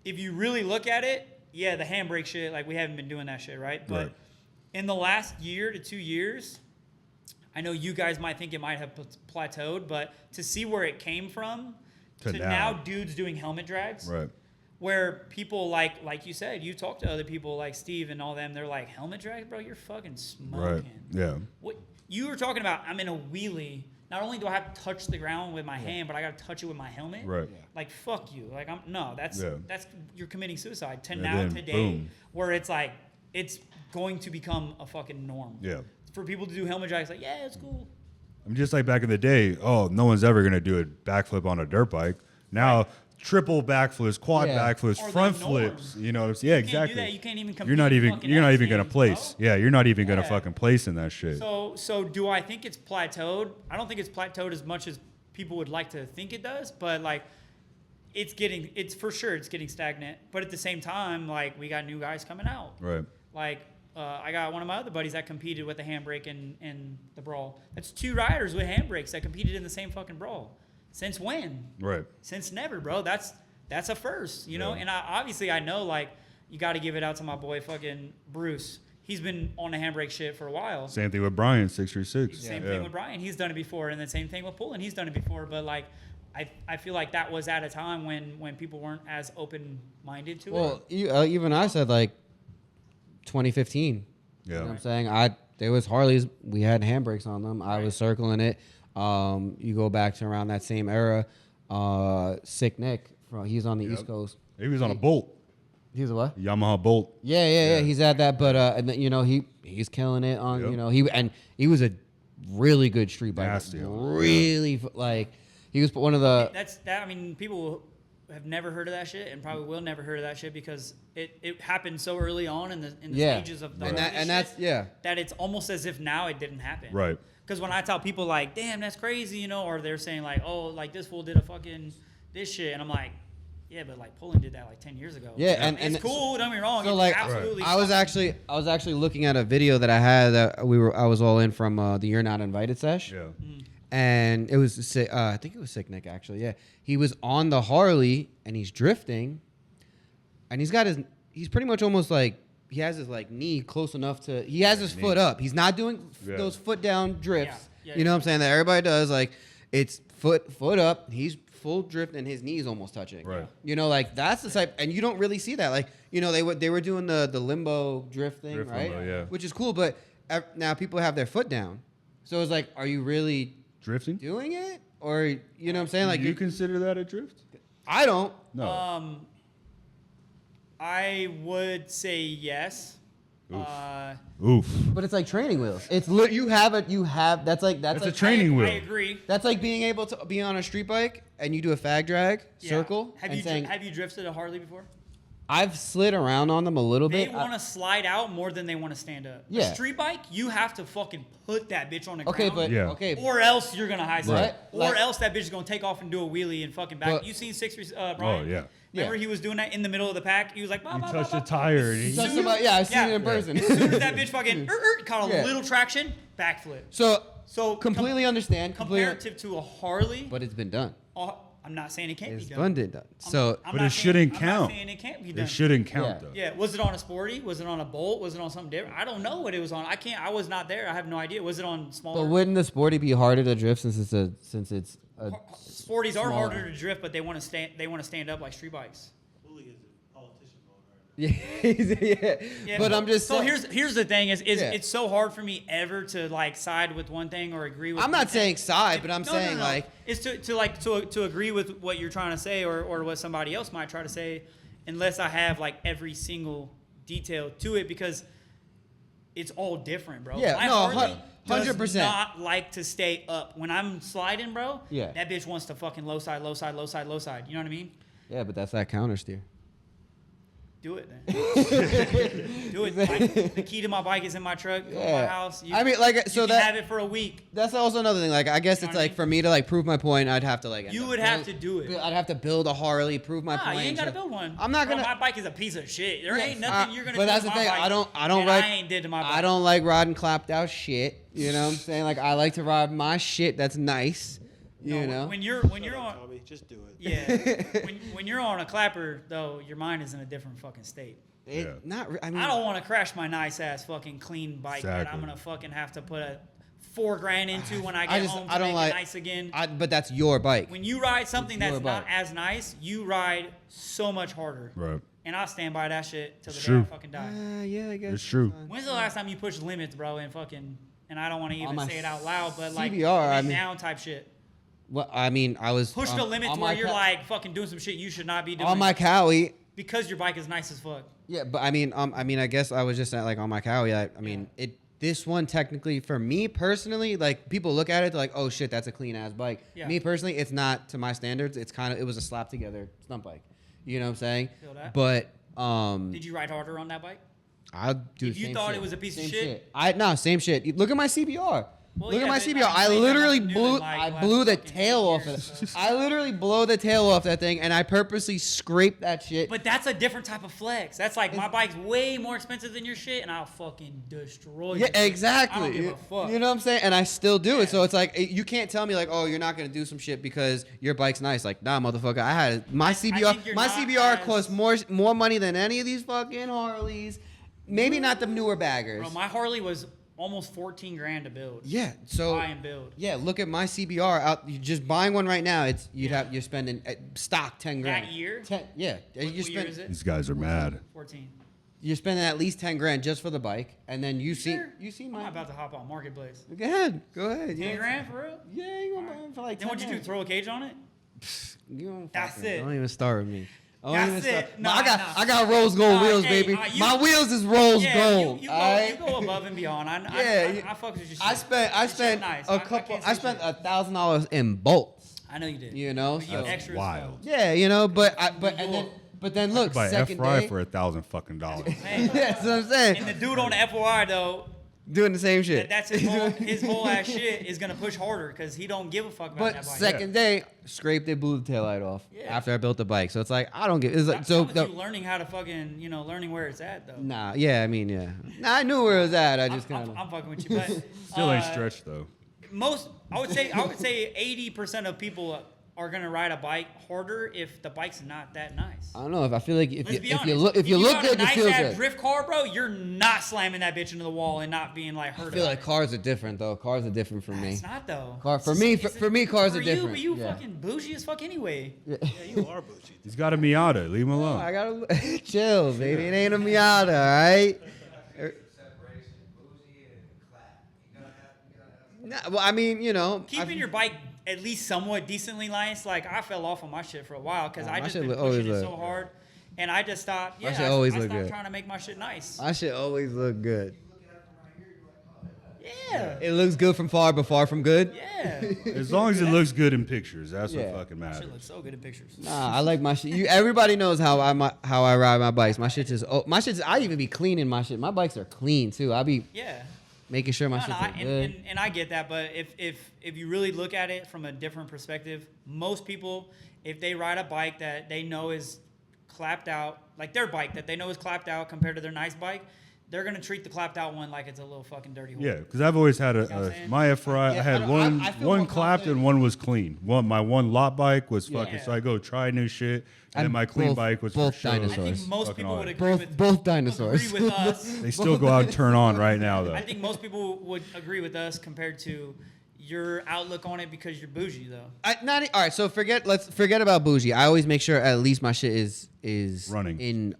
if you really look at it, yeah, the handbrake shit, like we haven't been doing that shit, right? But Right. in the last year to 2 years, I know you guys might think it might have plateaued, but to see where it came from To to now. now dudes doing helmet drags, Right. where people like you said, you talk to other people like Steve and all them, they're like, helmet drag, bro, you're fucking smoking. Right. Yeah. What you were talking about, I'm in a wheelie. Not only do I have to touch the ground with my hand, but I got to touch it with my helmet. Right. Like fuck you. Like that's Yeah. you're committing suicide. To And now then, today, boom. where it's like it's going to become a fucking norm. Yeah. For people to do helmet drags, like yeah, it's cool. I'm just like back in the day. Oh, no one's ever gonna do a backflip on a dirt bike. Now, triple backflips, quad Yeah. backflips, Or the front norm. flips. You know what I'm saying? Yeah, You can't do exactly. that. You can't even compete You're not in even. fucking You're not X even gonna Games, place. bro. Yeah, you're not even gonna Yeah. fucking place in that shit. So do I think it's plateaued? I don't think it's plateaued as much as people would like to think it does, but like it's for sure it's getting stagnant. But at the same time, like we got new guys coming out. Right. Like I got one of my other buddies that competed with the handbrake in the brawl. That's 2 riders with handbrakes that competed in the same fucking brawl. Since when? Right. Since never, bro. That's a first, you know. Yeah. And I know like you got to give it out to my boy fucking Bruce. He's been on the handbrake shit for a while. Same thing with Brian, 636. Same thing with Brian. He's done it before, and the same thing with Pullen. He's done it before. But like, I feel like that was at a time when people weren't as open minded to Well, it. even I said like 2015. Yeah. You know what I'm saying? There was Harleys. We had handbrakes on them. I was circling it. You go back to around that same era. Sick Nick, he's on the East Coast. He was on a Bolt, He's a what? Yamaha Bolt. Yeah. He's at that, but and then, you know he's killing it on. Yep. You know he was a really good street biker. Nasty. Really, like, he was one of the... I mean, people have never heard of that shit and probably will never heard of that shit because it happened so early on in the stages of the that it's almost as if now it didn't happen. Right. Because when I tell people like, damn, that's crazy, you know, or they're saying like, oh, like this fool did a fucking this shit, and I'm like, yeah, but like Poland did that like 10 years ago. Yeah, and it's cool. Don't get me wrong. So it's like, absolutely. I was actually looking at a video that I had that I was all in from the You're Not Invited sesh. Yeah. And it was I think it was Sick Nick actually. Yeah, he was on the Harley and he's drifting, and he's pretty much almost like he has his like knee close enough to he has his foot up. He's not doing those foot down drifts. You know what I'm saying, that everybody does. Like it's foot up. He's full drift and his knees almost touching. Right. You know, like that's the type, and you don't really see that. Like, you know, they were doing the limbo drift thing, right? Limbo, yeah. Which is cool, but now people have their foot down. So it's like, are you really Drifting? doing it? Or, you know what I'm saying? Like, Do you consider that a drift? I don't. No. I would say yes. Oof. But it's like training wheels. It's that's a training wheel. I agree. That's like being able to be on a street bike and you do a fag drag circle. Have you drifted a Harley before? I've slid around on them a little They bit. want to slide out more than they want to stand up. Yeah. A street bike, you have to fucking put that bitch on the Okay, ground. but Yeah. okay. Or else you're gonna high side. Right. Or Like- else that bitch is gonna take off and do a wheelie and fucking back. But- You seen Brian? Oh, yeah. Remember he was doing that in the middle of the pack? He was like, You touched a tire. And Touch somebody- yeah, I've seen it in person. As soon as that bitch fucking caught a Yeah. little traction, backflip. So completely understand. Comparative to a Harley, But it's been done. I'm not saying it can't It's be done. been done. So I'm But not it saying- shouldn't I'm count. not saying it can't be done. It shouldn't count, Yeah. though. Yeah, was it on a Sporty? Was it on a Bolt? Was it on something different? I don't know what it was on. I was not there. I have no idea. Was it on smaller? But wouldn't the Sporty be harder to drift since it's a Sporties are smaller? harder to drift, but they want to stand. They want to stand up like street bikes. Hooligan's a politician going right now. yeah. Yeah, But I'm just so saying. here's the thing is Yeah. it's so hard for me ever to like side with one thing or agree with. I'm one not thing. saying side, but I'm saying like it's to agree with what you're trying to say or what somebody else might try to say, unless I have like every single detail to it because it's all different, bro. Yeah, My no, Harley 100%. does not like to stay up when I'm sliding, bro. Yeah. that bitch wants to fucking low side, low side, low side, low side. You know what I mean? yeah, but that's that counter steer. Do it then. Do it. The key to my bike is in my truck. Go to my house. I mean, like, so you can that- have it for a week. That's also another thing. Like, I guess You know it's what I like mean? for me to like prove my point, I'd have to like. You would have to do it. I'd have to build a Harley, prove my Nah, point. you ain't gotta shit. build one. I'm not Bro, gonna. my bike is a piece of shit. There Yeah, ain't nothing you're gonna but do that's to the my thing. bike I don't that like. I ain't did to my bike. I don't like riding clapped out shit. You know what I'm saying? Like, I like to ride my shit that's nice. You know. When you're Shut on. up, Tommy. Just do it. Yeah. when you're on a clapper though, your mind is in a different fucking state. It, Yeah. Not. I mean. I don't want to crash my nice ass fucking clean bike that I'm Exactly. gonna fucking have to put a $4,000 into when I get home to I don't make like. it nice again. But that's your bike. When you ride something It's your that's not bike. as nice, you ride so much harder. Right. And I'll stand by that shit till the It's day I true. fucking die. Yeah, I guess. It's true. When's the last time you pushed limits, bro, and fucking, and I don't want to even my say it out loud, but like CBR, I bend mean- down type shit. Well, I mean, I was Push the limits on where my you're Ca- like fucking doing some shit you should not be doing on my Cowie. because your bike is nice as fuck. Yeah, but I mean, I guess I was just at, like on my Cowie. I mean, this one technically for me personally, like people look at it, they're like, oh shit, that's a clean ass bike. Yeah. Me personally, it's not to my standards. It was a slap together stunt bike. You know what I'm saying? Feel that. But Did you ride harder on that bike? I'll do. If the you same thought shit. it was a piece of Same shit? Same shit. Look at my CBR. Well, Look yeah, at my but, CBR. like, I they've literally done nothing new blew. in, like, I last blew the fucking tail off years. of it. I literally blow the tail off that thing, and I purposely scraped that shit. But that's a different type of flex. That's like my bike's way more expensive than your shit, and I'll fucking destroy you. Yeah, exactly. I don't give a fuck. You know what I'm saying? And I still do it. So it's like you can't tell me like, oh, you're not gonna do some shit because your bike's nice. Like, nah, motherfucker. I had my CBR. think you're My not CBR as- costs more money than any of these fucking Harleys. Maybe not the newer baggers. Bro, my Harley was almost $14,000 to build. Yeah. So Buy and build. yeah, look at my CBR. Out, you just buying one right now. You're spending stock 10 grand. That year? 10, yeah. What year is it? These guys are mad. 14. You're spending at least 10 grand just for the bike, and then you see I'm my. about to hop on Marketplace. Go ahead. 10 grand for real? Yeah, you gonna buy it for like. Then 10 what'd you do? grand. Throw a cage on it? You don't That's fucking- it. Don't even start with me. That's it. No, I got rose gold wheels, hey, baby. My wheels is rose gold. You alright? go above and beyond. I fuck with your shit. I spent nice. a couple. I spent $1,000 in bolts. I know you did. You know, You so extra as wild. fuck. yeah, you know, but then look, Buy second F-Fry day. for $1,000 fucking dollars. Hey, That's what I'm saying. and the dude on the FOI though, Doing the same shit. that's his whole ass shit is gonna push harder because he don't give a fuck about But that bike. second day, scraped it, blew the taillight off Yeah. after I built the bike. So it's like I don't get. It's like That so. was you learning how to fucking, learning where it's at though. Nah, yeah, I mean, yeah. Nah, I knew where it was at. I just kind of. I'm fucking with you, but Still ain't stretched though. I would say 80% of people are gonna ride a bike harder if the bike's not that nice. I don't know if I feel like if Let's be you honest. look got good, a you nice feel ass good. drift car, bro, you're not slamming that bitch into the wall and not being like hurt. I feel about like it. cars are different though. Cars are different for me. It's not though. For me, cars for are you, different. But you Yeah. fucking bougie as fuck anyway. Yeah, you are bougie. He's got a Miata. Leave him alone. I gotta chill, baby. It ain't a Miata, all right? Nah, well, I mean, Keeping your bike at least somewhat decently nice. Like I fell off on my shit for a while because Nah, I my just shit been always pushing it look- so hard, and I just stopped. My Yeah, shit I always stopped look good. trying to make my shit nice. my shit always look good. Yeah, It looks good from far, but far from good. yeah. As long as it looks good in pictures, that's Yeah. what fucking Shit matters. looks so good in pictures. Nah, I like my shit. Everybody knows how I ride my bikes. My shit just I even be cleaning my shit. My bikes are clean too. I be Yeah. making sure my No, shit's no, look good. and I get that, but if you really look at it from a different perspective, most people, if they ride a bike that they know is clapped out, like their bike that they know is clapped out compared to their nice bike, they're gonna treat the clapped out one like it's a little fucking dirty hole. Yeah, because I've always had know what I'm saying? my F-Ride. Yeah, I had I one feel more clapped confident. and one was clean. My one lot bike was fucking. Yeah. So I go try new shit, and then And my clean both- bike was both for show. I dinosaurs. think most Fucking people would alright. agree Both dinosaurs. Agree with us. They still go out and turn on right now though. I think most people would agree with us compared to your outlook on it because you're bougie though. All right, so let's forget about bougie. I always make sure at least my shit is Running. in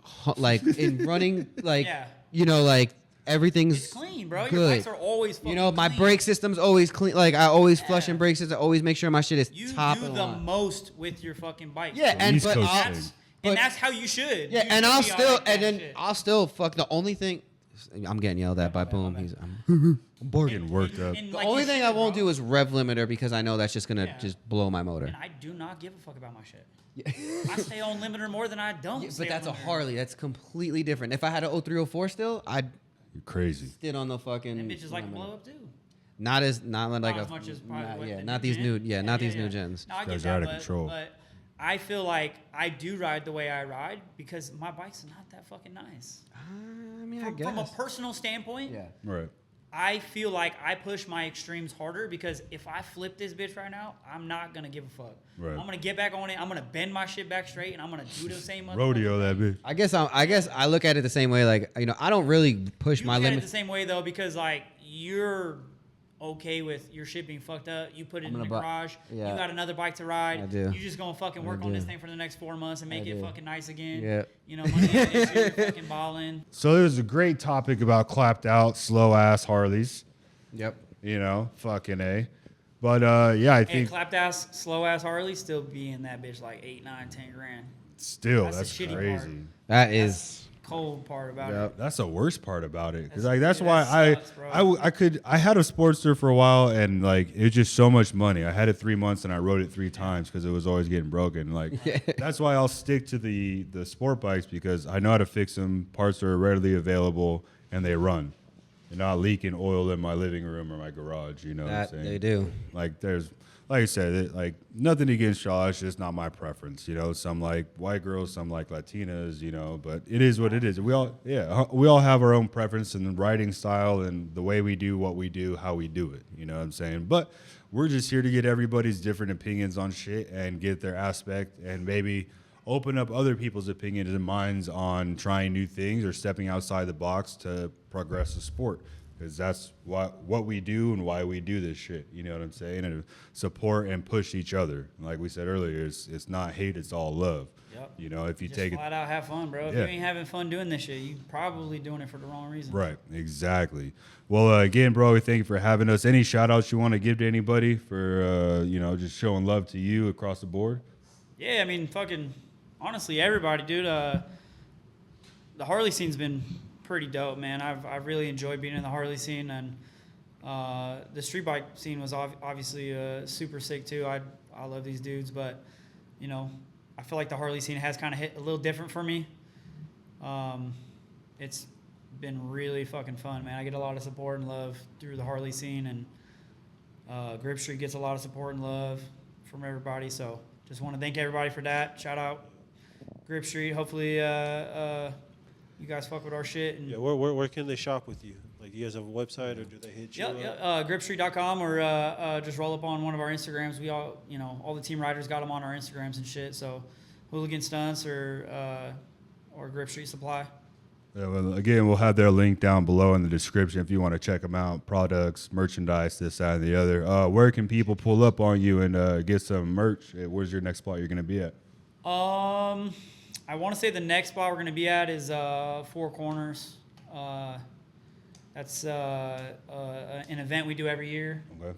running like Yeah. like everything's It's clean, bro. Your good. bikes are always fucking My clean. brake system's always clean. Like I always flush Yeah. and brake system. Always make sure my shit is You top do and the line. most with your fucking bike. Yeah, bro. and East but Coast I'll, thing. but- and that's how you should. yeah, You and should I'll be all still like that and then shit. I'll still fuck. The only thing I'm getting yelled at by Boom. I'm Getting worked up. And the like only you thing should, I won't bro. do is rev limiter because I know that's just gonna Yeah. just blow my motor. And I do not give a fuck about my shit. I stay on limiter more than I don't. Yeah, stay but that's on a limiter. Harley. That's completely different. If I had an 0304 still, I'd You're crazy. sit on the fucking. And bitches like to limiter. blow up too. Not like Not a, as much as probably not, what yeah, the not new these gen. new, not these new gens. No, I These get guys that, are out of but, control. but I feel like I do ride the way I ride because my bike's not that fucking nice. I mean, I From a guess. personal standpoint, Yeah. Right. I feel like I push my extremes harder because if I flip this bitch right now, I'm not gonna give a fuck. Right. I'm gonna get back on it. I'm gonna bend my shit back straight, and I'm gonna do the same. Rodeo that bitch. I guess I look at it the same way. Like I don't really push You my look at it limits. the same way though because like you're okay with your shit being fucked up. You put it in the garage. yeah. You got another bike to ride. I do. You just gonna fucking work I on this do. thing for the next 4 months and make I it do. fucking nice again. Yeah. Money ain't an issue. You're fucking balling. So there's a great topic about clapped out, slow ass Harleys. Yep. Fucking A. But yeah, I Hey, think clapped ass, slow ass Harley still be in that bitch like 8, 9, 10 grand. still that's the that's shitty crazy. part. That is. Cold part about Yep. it. That's the worst part about it, because That's- that's dude, why that sucks, bro. I had a Sportster for a while, and like it was just so much money. I had it 3 months, and I rode it 3 times because it was always getting broken. Like that's why I'll stick to the sport bikes because I know how to fix them. Parts are readily available, and they run. They're not leaking oil in my living room or my garage. You know what I'm That saying? they do. Like there's, like I said, like nothing against y'all. It's just not my preference. Some like white girls, some like Latinas. But it is what it is. We all have our own preference in the riding style and the way we do what we do, how we do it. You know what I'm saying? But we're just here to get everybody's different opinions on shit and get their aspect and maybe open up other people's opinions and minds on trying new things or stepping outside the box to progress the sport. Because that's what we do and why we do this shit. You know what I'm saying? And support and push each other. Like we said earlier, it's not hate, it's all love. Yep. If you Just take it. flat out have fun, bro. If Yeah. you ain't having fun doing this shit, you probably doing it for the wrong reason. Right, exactly. Well, again, bro, we thank you for having us. Any shout outs you want to give to anybody for, just showing love to you across the board? Yeah, I mean, fucking honestly, everybody, dude. The Harley scene's been pretty dope, man. I've really enjoyed being in the Harley scene, and the street bike scene was obviously super sick too. I love these dudes, but you know, I feel like the Harley scene has kind of hit a little different for me. It's been really fucking fun, man. I get a lot of support and love through the Harley scene, and Gripstreet gets a lot of support and love from everybody. So just want to thank everybody for that. Shout out Gripstreet. Hopefully you guys fuck with our shit. And Yeah, where can they shop with you? Like, you guys have a website, or do they hit you up? Gripstreet.com, or just roll up on one of our Instagrams. We all, you know, all the team riders got them on our Instagrams and shit. So Hooligan Stunts or Gripstreet Supply. Yeah, well, again, we'll have their link down below in the description if you want to check them out. Products, merchandise, this, that, and the other. Where can people pull up on you and get some merch? Where's your next spot you're going to be at? I want to say the next spot we're going to be at is Four Corners. That's an event we do every year. Okay.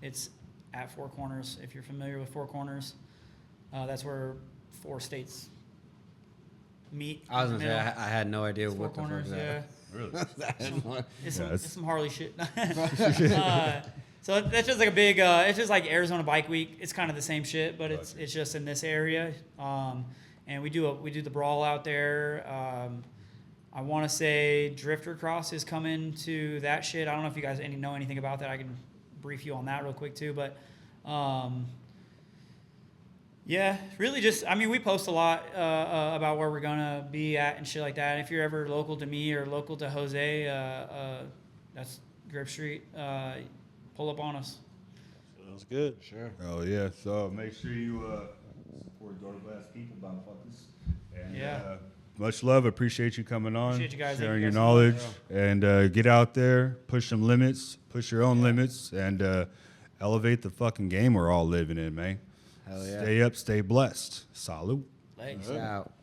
It's at Four Corners. If you're familiar with Four Corners, that's where 4 states meet. I was gonna say I had no idea It's what Four the fuck Corners, that. Really? It's some Harley shit. So that's just like a big. It's just like Arizona Bike Week. It's kind of the same shit, but it's just in this area. And we do the brawl out there. I want to say Drifter Cross is coming to that shit. I don't know if you guys know anything about that. I can brief you on that real quick too. But yeah, really just, I mean, we post a lot about where we're going to be at and shit like that. And if you're ever local to me or local to Jose, that's Gripstreet, pull up on us. Sounds good. Sure. Oh, yeah. So make sure you support Door to Glass people, motherfuckers. And, Yeah. Much love. Appreciate you coming on. Appreciate you guys. Thank Sharing you your guys so knowledge. much. And get out there, push some limits, push your own limits, and elevate the fucking game we're all living in, man. Hell yeah. Stay up, stay blessed. Salute. Thanks. Peace out.